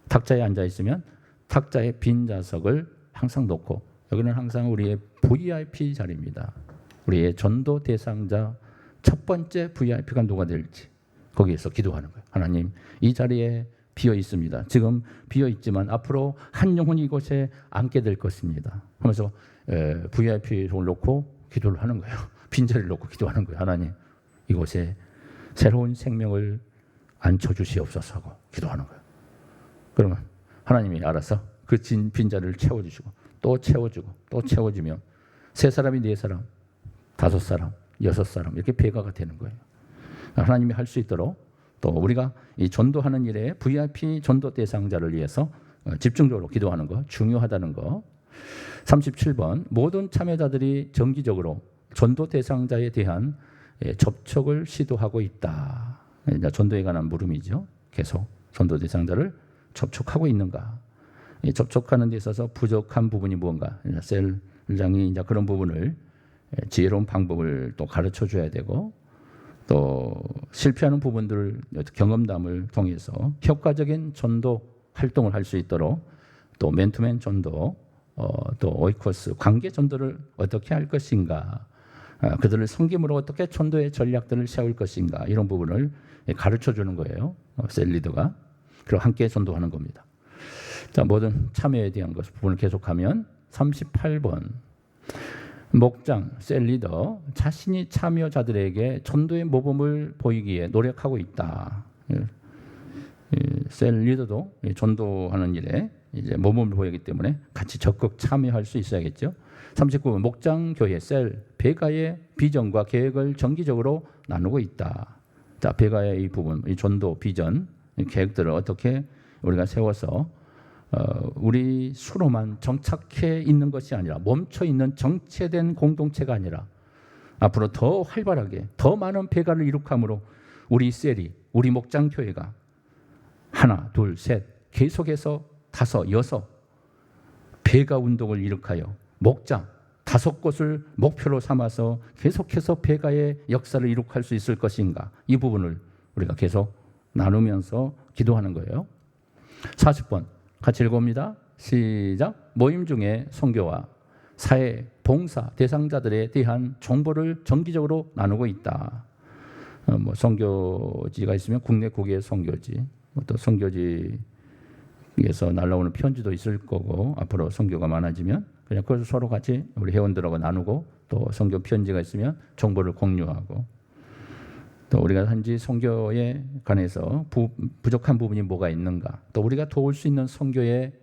탁자에 앉아 있으면 탁자에 빈 좌석을 항상 놓고, 여기는 항상 우리의 VIP 자리입니다. 우리의 전도 대상자 첫 번째 VIP가 누가 될지 거기에서 기도하는 거예요. 하나님, 이 자리에 비어 있습니다. 지금 비어 있지만 앞으로 한 영혼이 이곳에 앉게 될 것입니다. 하면서 VIP를 놓고 기도를 하는 거예요. 빈자리를 놓고 기도하는 거예요. 하나님, 이곳에 새로운 생명을 앉혀주시옵소서 하고 기도하는 거예요. 그러면 하나님이 알아서 그 빈자리를 채워주시고 또 채워주고 또 채워주며 3사람이 4사람, 5사람, 6사람 이렇게 배가가 되는 거예요. 하나님이 할 수 있도록 또 우리가 이 전도하는 일에 VIP 전도 대상자를 위해서 집중적으로 기도하는 거 중요하다는 거. 37번 모든 참여자들이 정기적으로 전도 대상자에 대한 접촉을 시도하고 있다. 전도에 관한 물음이죠. 계속 전도 대상자를 접촉하고 있는가. 접촉하는 데 있어서 부족한 부분이 무언가. 셀장이 이제 그런 부분을 지혜로운 방법을 또 가르쳐 줘야 되고 또 실패하는 부분들을 경험담을 통해서 효과적인 전도 활동을 할 수 있도록 또 맨투맨 전도 또 오이코스 관계 전도를 어떻게 할 것인가 그들을 섬김으로 어떻게 전도의 전략들을 세울 것인가 이런 부분을 가르쳐 주는 거예요. 셀 리더가. 그리고 함께 전도하는 겁니다. 자, 모든 참여에 대한 것 부분을 계속하면 38번 목장, 셀 리더 자신이 참여자들에게 전도의 모범을 보이기에 노력하고 있다. 셀 리더도 전도하는 일에 이제 모범을 보이기 때문에 같이 적극 참여할 수 있어야겠죠. 39번 목장 교회 셀 베가의 비전과 계획을 정기적으로 나누고 있다. 자, 베가의 이 부분, 이 전도 비전, 이 계획들을 어떻게 우리가 세워서 우리 수로만 정착해 있는 것이 아니라 멈춰 있는 정체된 공동체가 아니라 앞으로 더 활발하게 더 많은 배가를 이룩함으로 우리 셀이 우리 목장 교회가 하나, 둘, 셋 계속해서 5, 6 배가 운동을 일으켜요. 목장 5곳을 목표로 삼아서 계속해서 배가의 역사를 이룩할 수 있을 것인가 이 부분을 우리가 계속 나누면서 기도하는 거예요. 40번 같이 읽어봅니다. 시작. 모임 중에 선교와 사회 봉사 대상자들에 대한 정보를 정기적으로 나누고 있다. 선교지가 있으면 국내 국외 선교지, 또 선교지에서 날라오는 편지도 있을 거고 앞으로 선교가 많아지면 그냥 그것을 서로 같이 우리 회원들하고 나누고 또 선교 편지가 있으면 정보를 공유하고 또 우리가 현지 선교에 관해서 부족한 부분이 뭐가 있는가 또 우리가 도울 수 있는 선교의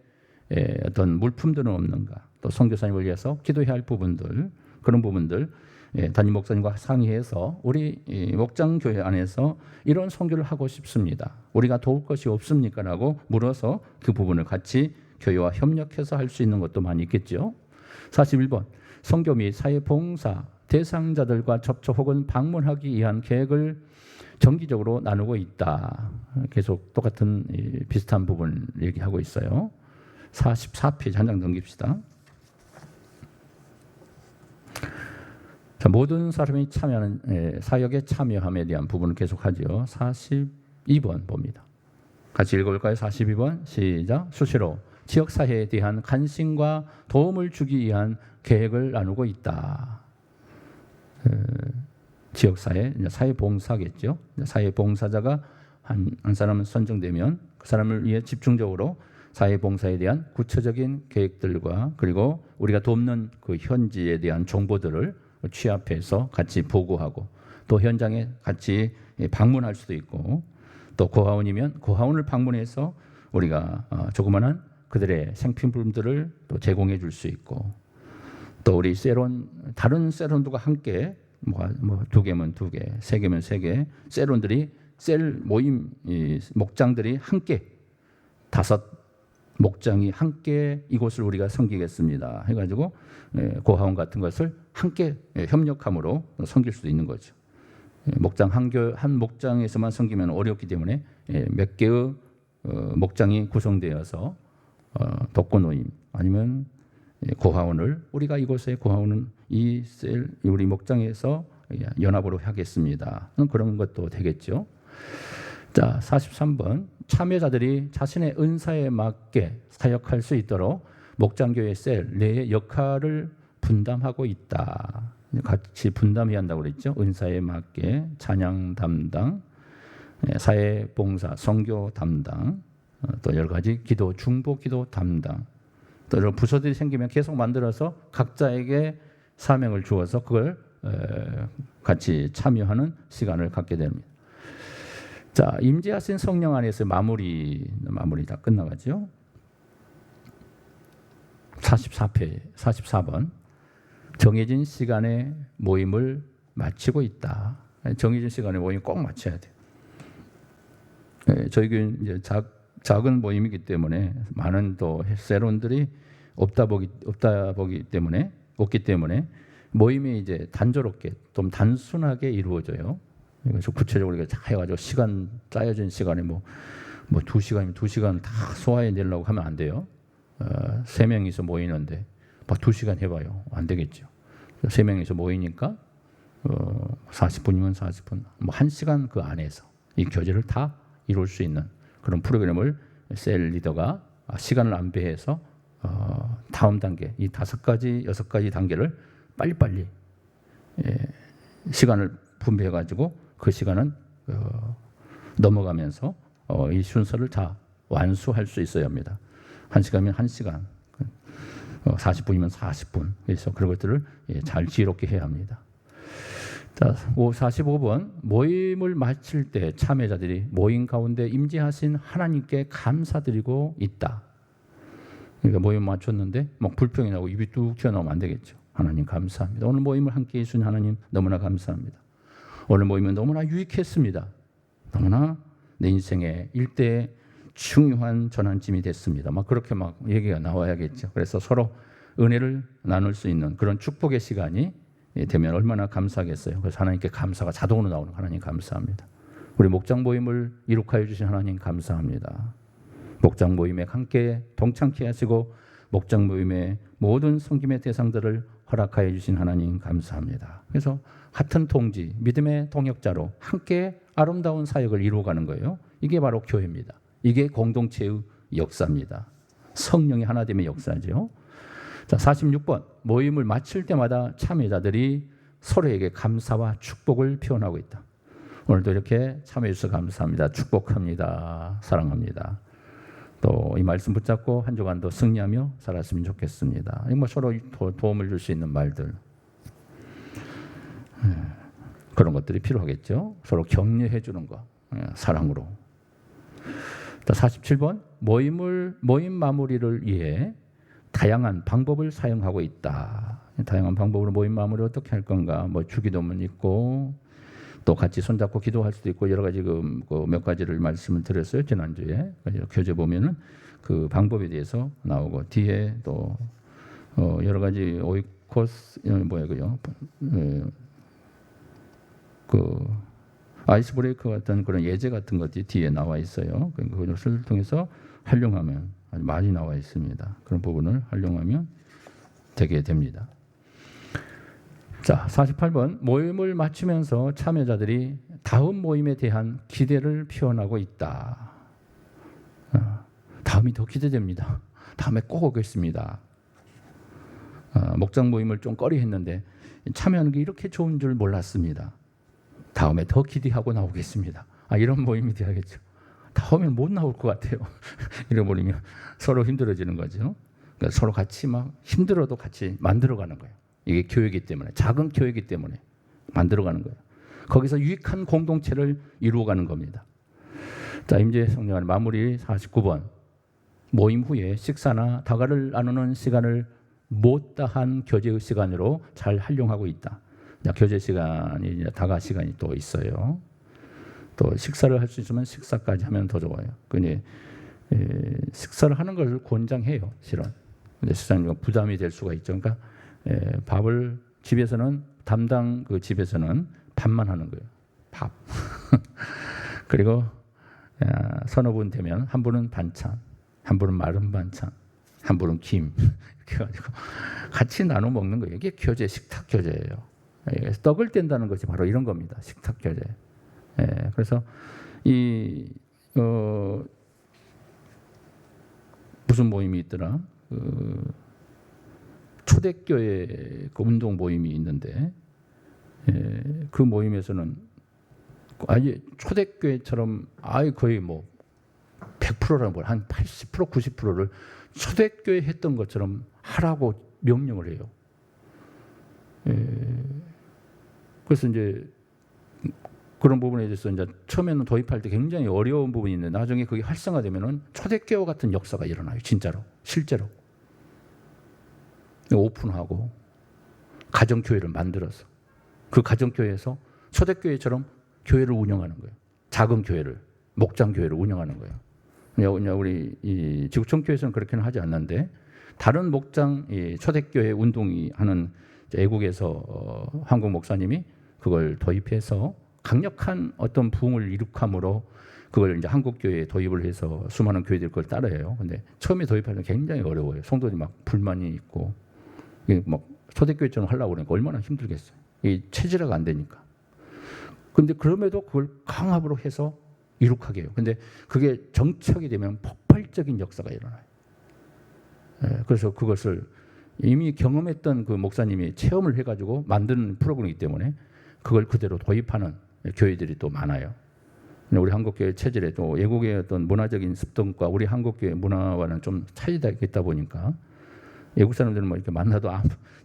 어떤 물품들은 없는가 또 선교사님을 위해서 기도해야 할 부분들 그런 부분들 담임 목사님과 상의해서 우리 목장교회 안에서 이런 선교를 하고 싶습니다. 우리가 도울 것이 없습니까? 라고 물어서 그 부분을 같이 교회와 협력해서 할 수 있는 것도 많이 있겠죠. 41번 선교 및 사회봉사 대상자들과 접촉 혹은 방문하기 위한 계획을 정기적으로 나누고 있다. 계속 똑같은 비슷한 부분 얘기하고 있어요. 44페이지 한 장 넘깁시다. 자, 모든 사람이 참여하는 사역에 참여함에 대한 부분을 계속하죠. 42번 봅니다. 같이 읽어볼까요? 42번 시작. 수시로 지역사회에 대한 관심과 도움을 주기 위한 계획을 나누고 있다. 지역사회, 사회봉사겠죠. 사회봉사자가 한 사람은 선정되면 그 사람을 위해 집중적으로 사회봉사에 대한 구체적인 계획들과 그리고 우리가 돕는 그 현지에 대한 정보들을 취합해서 같이 보고하고 또 현장에 같이 방문할 수도 있고 또 고아원이면 고아원을 방문해서 우리가 조그마한 그들의 생필품들을 또 제공해 줄 수 있고 또 우리 세론 다른 세론들과 함께 뭐 2개면 2개, 3개면 3개 세론들이 셀 모임 목장들이 함께 5 목장이 함께 이곳을 우리가 섬기겠습니다. 해가지고 고아원 같은 것을 함께 협력함으로 섬길 수도 있는 거죠. 목장 한 목장에서만 섬기면 어렵기 때문에 몇 개의 목장이 구성되어서 독거노임 아니면 고아원을 우리가 이곳에 고아원은 이 셀 우리 목장에서 연합으로 하겠습니다. 그런 것도 되겠죠. 자, 43번 참여자들이 자신의 은사에 맞게 사역할 수 있도록 목장교회 셀 내의 역할을 분담하고 있다. 같이 분담해야 한다고 그랬죠. 은사에 맞게 찬양 담당, 사회봉사, 선교 담당, 또 여러 가지 기도, 중보 기도 담당, 또 여러 부서들이 생기면 계속 만들어서 각자에게 사명을 주어서 그걸 같이 참여하는 시간을 갖게 됩니다. 자, 임재하신 성령 안에서 마무리 다 끝나가죠. 44번. 정해진 시간에 모임을 마치고 있다. 정해진 시간에 모임 꼭 마쳐야 돼요. 저희 교회는 이제 작은 모임이기 때문에 많은 또 세론들이 없기 때문에 모임이 이제 단조롭게 좀 단순하게 이루어져요. 그래서 구체적으로 다 해가지고 시간 짜여진 시간에 뭐 2시간이면 2시간 다 소화해내려고 하면 안 돼요. 3명이서 모이는데 막 2시간 해봐요. 안 되겠죠. 3명이서 모이니까 40분이면 40분, 뭐 1시간 그 안에서 이 교제를 다 이룰 수 있는 그런 프로그램을 셀 리더가 시간을 안배해서 다음 단계, 이 5가지, 6가지 단계를 빨리빨리 시간을 분배해가지고 그 시간은 넘어가면서 이 순서를 다 완수할 수 있어야 합니다. 1시간이면 1시간, 40분이면 40분. 그래서 그런 것들을 잘 지혜롭게 해야 합니다. 자, 45번. 모임을 마칠 때 참여자들이 모임 가운데 임재하신 하나님께 감사드리고 있다. 그러니까 모임 마쳤는데 막 불평이 나고 입이 뚝 튀어나오면 안 되겠죠. 하나님 감사합니다. 오늘 모임을 함께 해주신 하나님 너무나 감사합니다. 오늘 모임은 너무나 유익했습니다. 너무나 내 인생의 일대의 중요한 전환점이 됐습니다. 막 그렇게 막 얘기가 나와야겠죠. 그래서 서로 은혜를 나눌 수 있는 그런 축복의 시간이 되면 얼마나 감사하겠어요. 그래서 하나님께 감사가 자동으로 나오는 하나님 감사합니다. 우리 목장 모임을 이룩하여 주신 하나님 감사합니다. 목장 모임에 함께 동참케 하시고 목장 모임의 모든 섬김의 대상들을 허락하여 주신 하나님 감사합니다. 그래서 같은 동지, 믿음의 동역자로 함께 아름다운 사역을 이루어가는 거예요. 이게 바로 교회입니다. 이게 공동체의 역사입니다. 성령이 하나됨의 역사죠. 자, 46번. 모임을 마칠 때마다 참여자들이 서로에게 감사와 축복을 표현하고 있다. 오늘도 이렇게 참여해 주셔서 감사합니다. 축복합니다. 사랑합니다. 또 이 말씀 붙잡고 한 주간도 승리하며 살았으면 좋겠습니다. 뭐 서로 도움을 줄 수 있는 말들, 그런 것들이 필요하겠죠. 서로 격려해 주는 거, 사랑으로. 47번. 모임 마무리를 위해 다양한 방법을 사용하고 있다. 다양한 방법으로 모임 마무리 어떻게 할 건가? 뭐 주기도문 있고 또 같이 손잡고 기도할 수도 있고 여러 가지 몇 가지를 말씀을 드렸어요. 지난주에 교재 보면은 그 방법에 대해서 나오고 뒤에 또 여러 가지 오이코스 그 아이스 브레이크 같은 그런 예제 같은 것들이 뒤에 나와 있어요. 그것을 통해서 활용하면 아주 많이 나와 있습니다. 그런 부분을 활용하면 되게 됩니다. 자, 48번. 모임을 마치면서 참여자들이 다음 모임에 대한 기대를 표현하고 있다. 다음이 더 기대됩니다. 다음에 꼭 오겠습니다. 목장 모임을 좀 꺼리했는데 참여하는 게 이렇게 좋은 줄 몰랐습니다. 다음에 더 기대하고 나오겠습니다. 이런 모임이 돼야겠죠. 다음엔 못 나올 것 같아요. 이래버리면 서로 힘들어지는 거죠. 그러니까 서로 같이 막 힘들어도 같이 만들어가는 거예요. 이게 교회이기 때문에, 작은 교회이기 때문에 만들어가는 거예요. 거기서 유익한 공동체를 이루어가는 겁니다. 자, 임재 성령 마무리 49번. 모임 후에 식사나 다과를 나누는 시간을 못다한 교제의 시간으로 잘 활용하고 있다. 교제 시간이 다과 시간이 또 있어요. 또 식사를 할 수 있으면 식사까지 하면 더 좋아요. 근데 식사를 하는 것을 권장해요, 실은. 근데 식사는 부담이 될 수가 있죠. 그러니까 밥을 집에서는 담당 그 집에서는 밥만 하는 거예요. 밥. 그리고 서너 분 되면 한 분은 반찬, 한 분은 마른 반찬, 한 분은 김 이렇게 가지고 같이 나눠 먹는 거예요. 이게 교제, 식탁 교제예요. 떡을 뗀다는 것이 바로 이런 겁니다. 식탁 교제. 그래서 무슨 모임이 있더라? 초대교회 그 운동 모임이 있는데 그 모임에서는 아니 초대교회처럼 아예 거의 뭐 100%라는 걸 한 80% 90%를 초대교회 했던 것처럼 하라고 명령을 해요. 그래서 이제 그런 부분에 대해서 이제 처음에는 도입할 때 굉장히 어려운 부분이 있는데 나중에 그게 활성화되면은 초대교회 같은 역사가 일어나요. 진짜로, 실제로. 오픈하고 가정교회를 만들어서 그 가정교회에서 초대교회처럼 교회를 운영하는 거예요. 작은 교회를, 목장교회를 운영하는 거예요. 우리 이 지구촌교회에서는 그렇게는 하지 않는데 다른 목장 초대교회 운동이 하는 애국에서 한국 목사님이 그걸 도입해서 강력한 어떤 부흥을 이룩함으로 그걸 이제 한국 교회에 도입을 해서 수많은 교회들이 그걸 따라해요. 근데 처음에 도입할 때 굉장히 어려워요. 성도들이 막 불만이 있고 막 초대교회처럼 하려고 그러니까 얼마나 힘들겠어요. 이 체질화가 안 되니까. 근데 그럼에도 그걸 강압으로 해서 이룩하게 해요. 근데 그게 정착이 되면 폭발적인 역사가 일어나요. 그래서 그것을 이미 경험했던 그 목사님이 체험을 해가지고 만드는 프로그램이기 때문에 그걸 그대로 도입하는 교회들이 또 많아요. 우리 한국교회 체질에 또 외국의 어떤 문화적인 습성과 우리 한국교회 문화와는 좀 차이가 있다 보니까 외국 사람들은 뭐 이렇게 만나도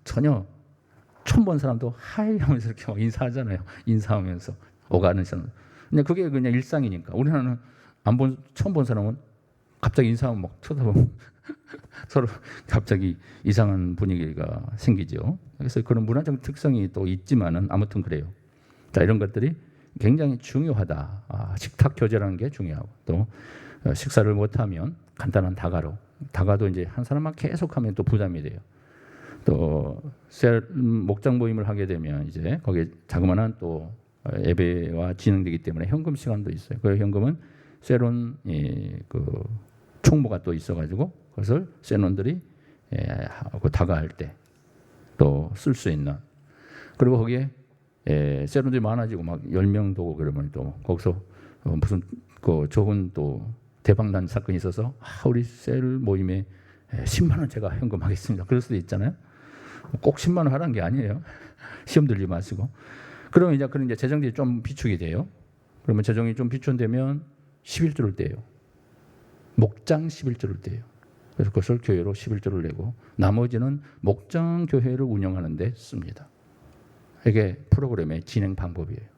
전혀 처음 본 사람도 하이 하면서 이렇게 막 인사하잖아요. 인사하면서 오가는 사람. 근데 그게 그냥 일상이니까 우리나라는 처음 본 사람은 갑자기 인사하면 막 쳐다보면 서로 갑자기 이상한 분위기가 생기죠. 그래서 그런 문화적 특성이 또 있지만은 아무튼 그래요. 자, 이런 것들이 굉장히 중요하다. 식탁 교제라는 게 중요하고 또 식사를 못하면 간단한 다가도 이제 한 사람만 계속하면 또 부담이 돼요. 또 목장 모임을 하게 되면 이제 거기에 자그마한 또 예배와 진행되기 때문에 현금 시간도 있어요. 그 현금은 세론 그 총무가 또 있어가지고 그것을 세론들이 다가할 때 또 쓸 수 있는 그리고 거기에 세론들이 많아지고 막 10명 도고 그러면 또 거기서 무슨 그 좋은 또 대박난 사건이 있어서 우리 셀 모임에 10만 원 제가 현금하겠습니다. 그럴 수도 있잖아요. 꼭 10만 원 하라는 게 아니에요. 시험 들지 마시고. 그러면 이제 그런 재정들이 좀 비축이 돼요. 그러면 재정이 좀 비축되면 11조를 떼요. 목장 11조를 떼요. 그래서 그것을 교회로 11조를 내고 나머지는 목장 교회를 운영하는 데 씁니다. 이게 프로그램의 진행 방법이에요.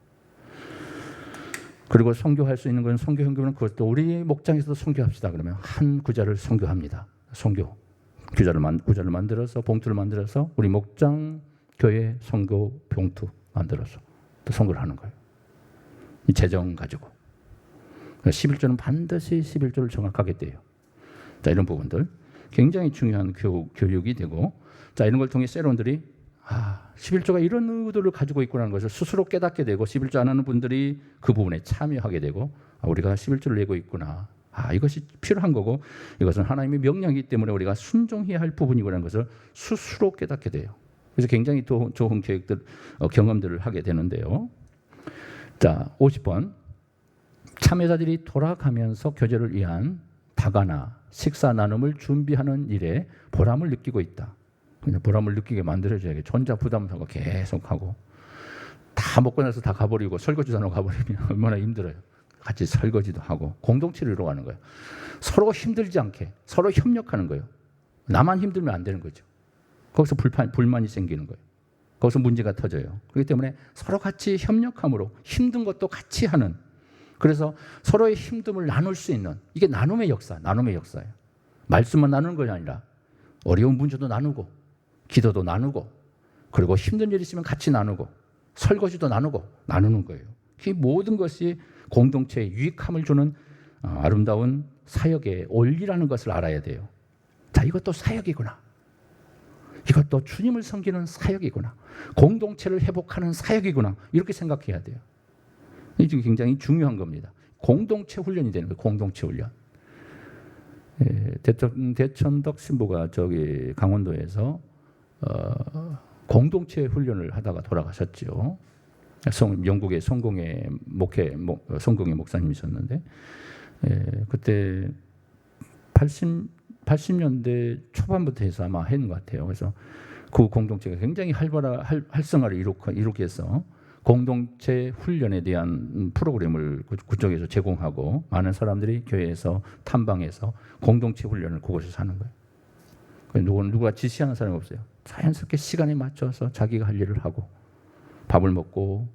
그리고 선교할 수 있는 건 선교 현금은 그것도 우리 목장에서도 선교합시다. 그러면 한 구자를 선교합니다. 선교 구자를 만들어서 봉투를 만들어서 우리 목장 교회 선교 봉투 만들어서 또 선교를 하는 거예요. 이 재정 가지고 11조는 반드시 11조를 정확하게 떼요. 자, 이런 부분들 굉장히 중요한 교육이 되고 자, 이런 걸 통해 세론들이 11조가 이런 의도를 가지고 있구나 하는 것을 스스로 깨닫게 되고 11조 안 하는 분들이 그 부분에 참여하게 되고 우리가 11조를 내고 있구나. 이것이 필요한 거고 이것은 하나님의 명령이기 때문에 우리가 순종해야 할 부분이구나 하는 것을 스스로 깨닫게 돼요. 그래서 굉장히 좋은 경험들을 하게 되는데요. 자, 50번. 참여자들이 돌아가면서 교제를 위한 다가나 식사 나눔을 준비하는 일에 보람을 느끼고 있다. 보람을 느끼게 만들어줘야겠죠. 혼자 부담하고 계속하고 다 먹고 나서 다 가버리고 설거지도 안 하고 가버리면 얼마나 힘들어요. 같이 설거지도 하고 공동체를 이루어가는 거예요. 서로 힘들지 않게 서로 협력하는 거예요. 나만 힘들면 안 되는 거죠. 거기서 불만이 생기는 거예요. 거기서 문제가 터져요. 그렇기 때문에 서로 같이 협력함으로 힘든 것도 같이 하는 그래서 서로의 힘듦을 나눌 수 있는 이게 나눔의 역사예요. 말씀만 나누는 것이 아니라 어려운 문제도 나누고 기도도 나누고 그리고 힘든 일 있으면 같이 나누고 설거지도 나누는 거예요. 이 모든 것이 공동체에 유익함을 주는 아름다운 사역의 원리라는 것을 알아야 돼요. 자, 이것도 사역이구나. 이것도 주님을 섬기는 사역이구나. 공동체를 회복하는 사역이구나. 이렇게 생각해야 돼요. 이게 굉장히 중요한 겁니다. 공동체 훈련이 되는 거예요. 공동체 훈련. 대천덕 신부가 저기 강원도에서 공동체 훈련을 하다가 돌아가셨죠. 영국의 성공의 목사님이셨는데 그때 80년대 초반부터 해서 아마 했는 것 같아요. 그래서 그 공동체가 굉장히 활성화를 이루게 해서 공동체 훈련에 대한 프로그램을 그쪽에서 제공하고 많은 사람들이 교회에서 탐방해서 공동체 훈련을 그곳에서 하는 거예요. 누가 지시하는 사람이 없어요. 자연스럽게 시간에 맞춰서 자기가 할 일을 하고 밥을 먹고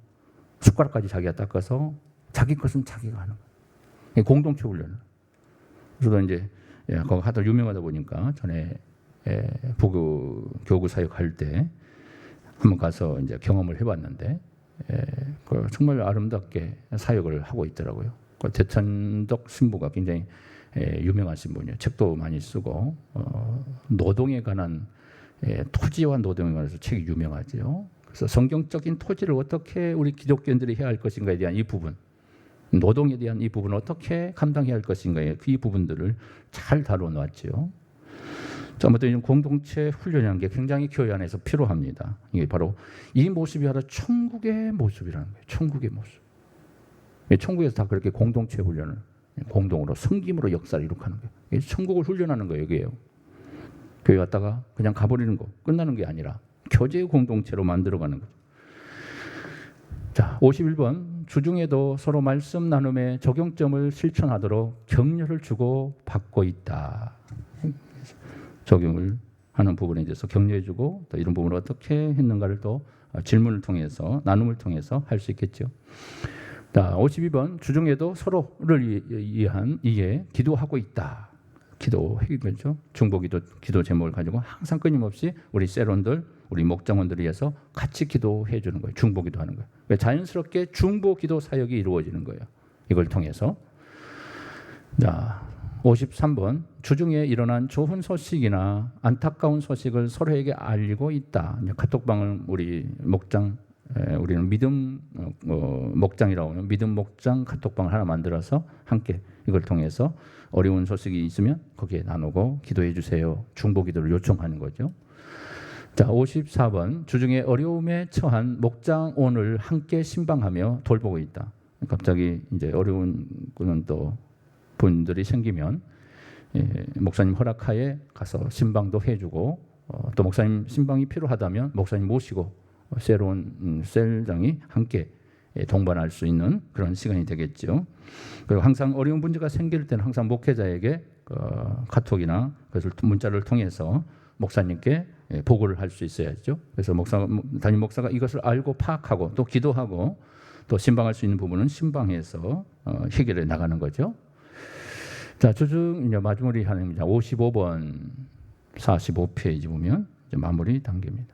숟가락까지 자기가 닦아서 자기 것은 자기가 하는 거예요. 공동체 훈련. 그래서 이제 거기 하도 유명하다 보니까 전에 부교 교구 사역할 때 한번 가서 이제 경험을 해봤는데 정말 아름답게 사역을 하고 있더라고요. 대천덕 신부가 굉장히 유명한 신부예요. 책도 많이 쓰고 노동에 관한 토지와 노동에 관해서 책이 유명하죠. 그래서 성경적인 토지를 어떻게 우리 기독교인들이 해야 할 것인가에 대한 이 부분, 노동에 대한 이 부분을 어떻게 감당해야 할 것인가에 이 부분들을 잘 다뤄놨죠. 아무튼 이런 공동체 훈련이라는 게 굉장히 교회 안에서 필요합니다. 이게 바로 이 모습이 바로 천국의 모습이라는 거예요. 천국의 모습. 천국에서 다 그렇게 공동체 훈련을 공동으로 섬김으로 역사를 이룩하는 거예요. 천국을 훈련하는 거예요. 여기에요. 교회 갔다가 그냥 가버리는 거 끝나는 게 아니라 교제의 공동체로 만들어가는 거죠. 자, 51번 주중에도 서로 말씀 나눔의 적용점을 실천하도록 격려를 주고 받고 있다. 적용을 하는 부분에 대해서 격려해주고 또 이런 부분을 어떻게 했는가를 또 질문을 통해서 나눔을 통해서 할 수 있겠죠. 자, 52번 주중에도 서로를 위한 이해 기도하고 있다. 기도해겠죠. 중보기도 기도 제목을 가지고 항상 끊임없이 우리 세론들, 우리 목장원들을 위해서 같이 기도해 주는 거예요. 중보기도 하는 거예요. 자연스럽게 중보기도 사역이 이루어지는 거예요. 이걸 통해서. 자, 53번 주중에 일어난 좋은 소식이나 안타까운 소식을 서로에게 알리고 있다. 이제 카톡방을 우리 목장 우리는 믿음 목장이라고 하면 믿음 목장 카톡방을 하나 만들어서 함께 이걸 통해서 어려운 소식이 있으면 거기에 나누고 기도해 주세요. 중보기도를 요청하는 거죠. 자, 54번 주중에 어려움에 처한 목장원을 함께 신방하며 돌보고 있다. 갑자기 이제 어려운 그런 또 분들이 생기면 목사님 허락하에 가서 신방도 해주고 또 목사님 신방이 필요하다면 목사님 모시고 새로운 셀장이 함께 동반할 수 있는 그런 시간이 되겠죠. 그리고 항상 어려운 문제가 생길 때는 항상 목회자에게 카톡이나 그것을 문자를 통해서 목사님께 보고를 할 수 있어야죠. 그래서 담임 목사가 이것을 알고 파악하고 또 기도하고 또 신방할 수 있는 부분은 신방해서 해결해 나가는 거죠. 자, 주중 이제 마무리하는 55번 45페이지 보면 이제 마무리 단계입니다.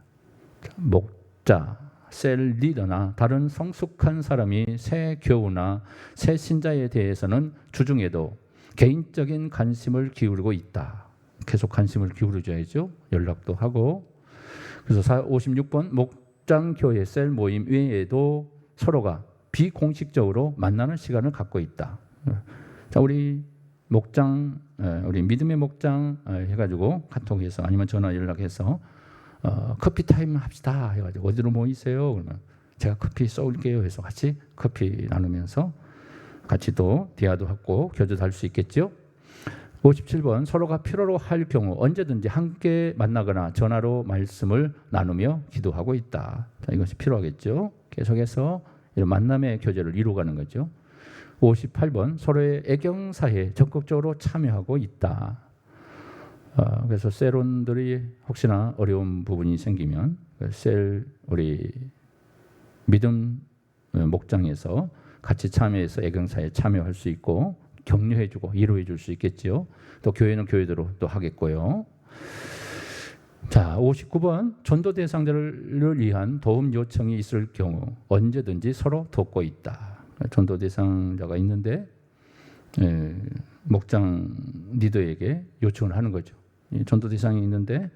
목자, 셀 리더나 다른 성숙한 사람이 새 교우나 새 신자에 대해서는 주중에도 개인적인 관심을 기울이고 있다. 계속 관심을 기울여줘야죠. 연락도 하고. 그래서 56번 목장교회 셀 모임 외에도 서로가 비공식적으로 만나는 시간을 갖고 있다. 자, 우리 목장, 우리 믿음의 목장 해가지고 카톡해서 아니면 전화 연락해서 커피 타임 합시다 해가지고 어디로 모이세요? 그러면 제가 커피 쏠게요 해서 같이 커피 나누면서 같이 또 대화도 하고 교제도 할 수 있겠죠. 57번 서로가 필요로 할 경우 언제든지 함께 만나거나 전화로 말씀을 나누며 기도하고 있다. 자, 이것이 필요하겠죠. 계속해서 이런 만남의 교제를 이루어가는 거죠. 58번 서로의 애경사에 적극적으로 참여하고 있다. 그래서 셀원들이 혹시나 어려운 부분이 생기면 우리 믿음 목장에서 같이 참여해서 애경사에 참여할 수 있고 격려해주고 위로해줄 수 있겠죠. 또 교회는 교회대로 또 하겠고요. 자, 59번 전도 대상자를 위한 도움 요청이 있을 경우 언제든지 서로 돕고 있다. 전도 대상자가 있는데 목장 리더에게 요청을 하는 거죠. 전도 대상이 있는데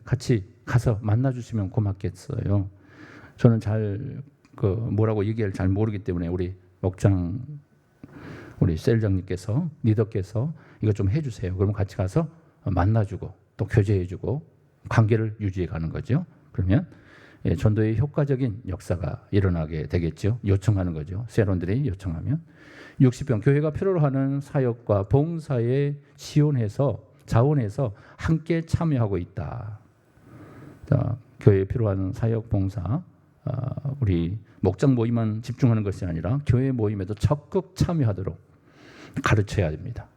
같이 가서 만나주시면 고맙겠어요. 저는 잘 뭐라고 얘기할 잘 모르기 때문에 우리 목장 우리 셀장님께서 리더께서 이거 좀 해주세요. 그러면 같이 가서 만나주고 또 교제해주고 관계를 유지해가는 거죠. 그러면 전도의 효과적인 역사가 일어나게 되겠죠. 요청하는 거죠. 세론들이 요청하면. 60번 교회가 필요로 하는 사역과 봉사에 자원해서 함께 참여하고 있다. 자, 교회에 필요한 사역 봉사 우리 목장 모임만 집중하는 것이 아니라 교회 모임에도 적극 참여하도록 가르쳐야 됩니다.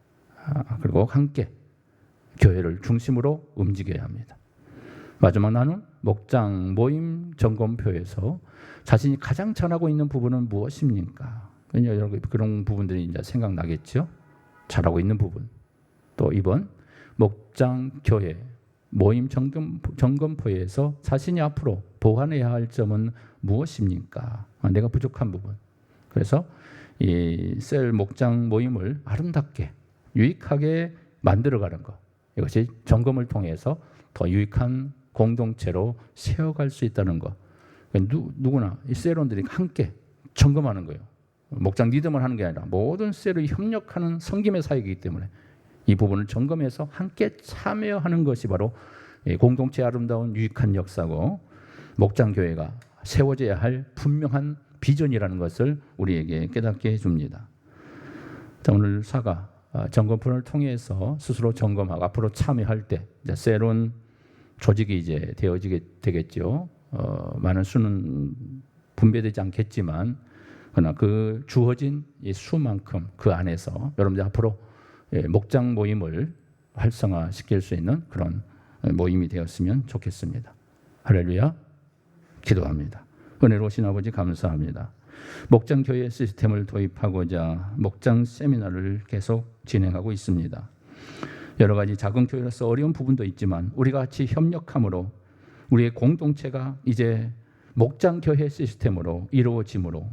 그리고 함께 교회를 중심으로 움직여야 합니다. 마지막 나는 목장 모임 점검표에서 자신이 가장 잘하고 있는 부분은 무엇입니까? 여러분 그런 부분들이 이제 생각나겠죠. 잘하고 있는 부분. 또 이번 목장 교회 모임 점검표에서 자신이 앞으로 보완해야 할 점은 무엇입니까? 내가 부족한 부분. 그래서 이 셀 목장 모임을 아름답게 유익하게 만들어가는 것. 이것이 점검을 통해서 더 유익한 공동체로 세워갈 수 있다는 것. 누구나 이 셀원들이 함께 점검하는 거예요. 목장 리더만 하는 게 아니라 모든 셀이 협력하는 섬김의 사역이기 때문에 이 부분을 점검해서 함께 참여하는 것이 바로 공동체의 아름다운 유익한 역사고 목장 교회가 세워져야 할 분명한 비전이라는 것을 우리에게 깨닫게 해줍니다. 자, 오늘 사가 점검편을 통해서 스스로 점검하고 앞으로 참여할 때 이제 새로운 조직이 이제 되어지게 되겠죠. 많은 수는 분배되지 않겠지만 그러나 그 주어진 이 수만큼 그 안에서 여러분들 앞으로 목장 모임을 활성화시킬 수 있는 그런 모임이 되었으면 좋겠습니다. 할렐루야. 기도합니다. 은혜로우신 아버지 감사합니다. 목장 교회 시스템을 도입하고자 목장 세미나를 계속 진행하고 있습니다. 여러 가지 작은 교회로서 어려운 부분도 있지만 우리가 같이 협력함으로 우리의 공동체가 이제 목장 교회 시스템으로 이루어짐으로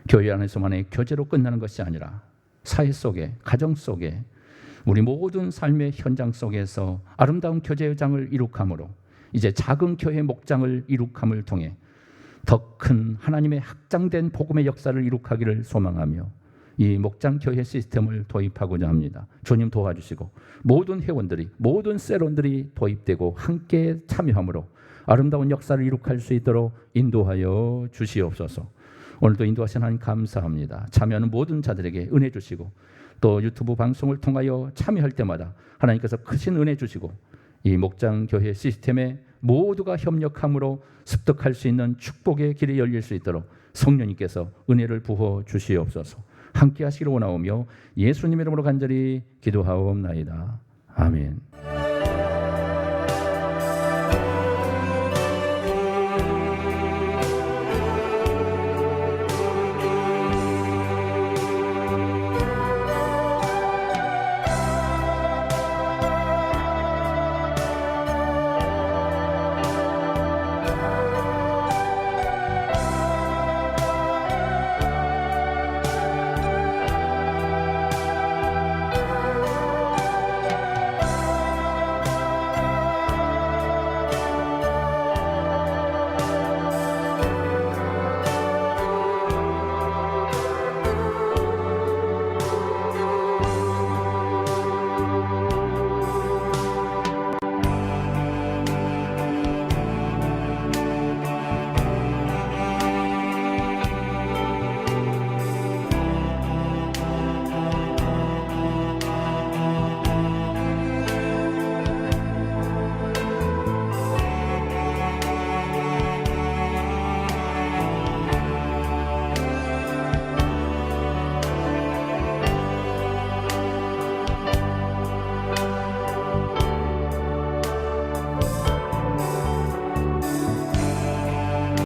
교회 안에서만의 교제로 끝나는 것이 아니라 사회 속에, 가정 속에 우리 모든 삶의 현장 속에서 아름다운 교제의 장을 이룩함으로 이제 작은 교회 목장을 이룩함을 통해 더 큰 하나님의 확장된 복음의 역사를 이룩하기를 소망하며 이 목장 교회 시스템을 도입하고자 합니다. 주님 도와주시고 모든 회원들이 모든 셀원들이 도입되고 함께 참여함으로 아름다운 역사를 이룩할 수 있도록 인도하여 주시옵소서. 오늘도 인도하신 하나님 감사합니다. 참여하는 모든 자들에게 은혜 주시고 또 유튜브 방송을 통하여 참여할 때마다 하나님께서 크신 은혜 주시고 이 목장 교회 시스템에 모두가 협력함으로 습득할 수 있는 축복의 길이 열릴 수 있도록 성령님께서 은혜를 부어 주시옵소서. 함께 하시기를 원하오며 예수님 이름으로 간절히 기도하옵나이다. 아멘.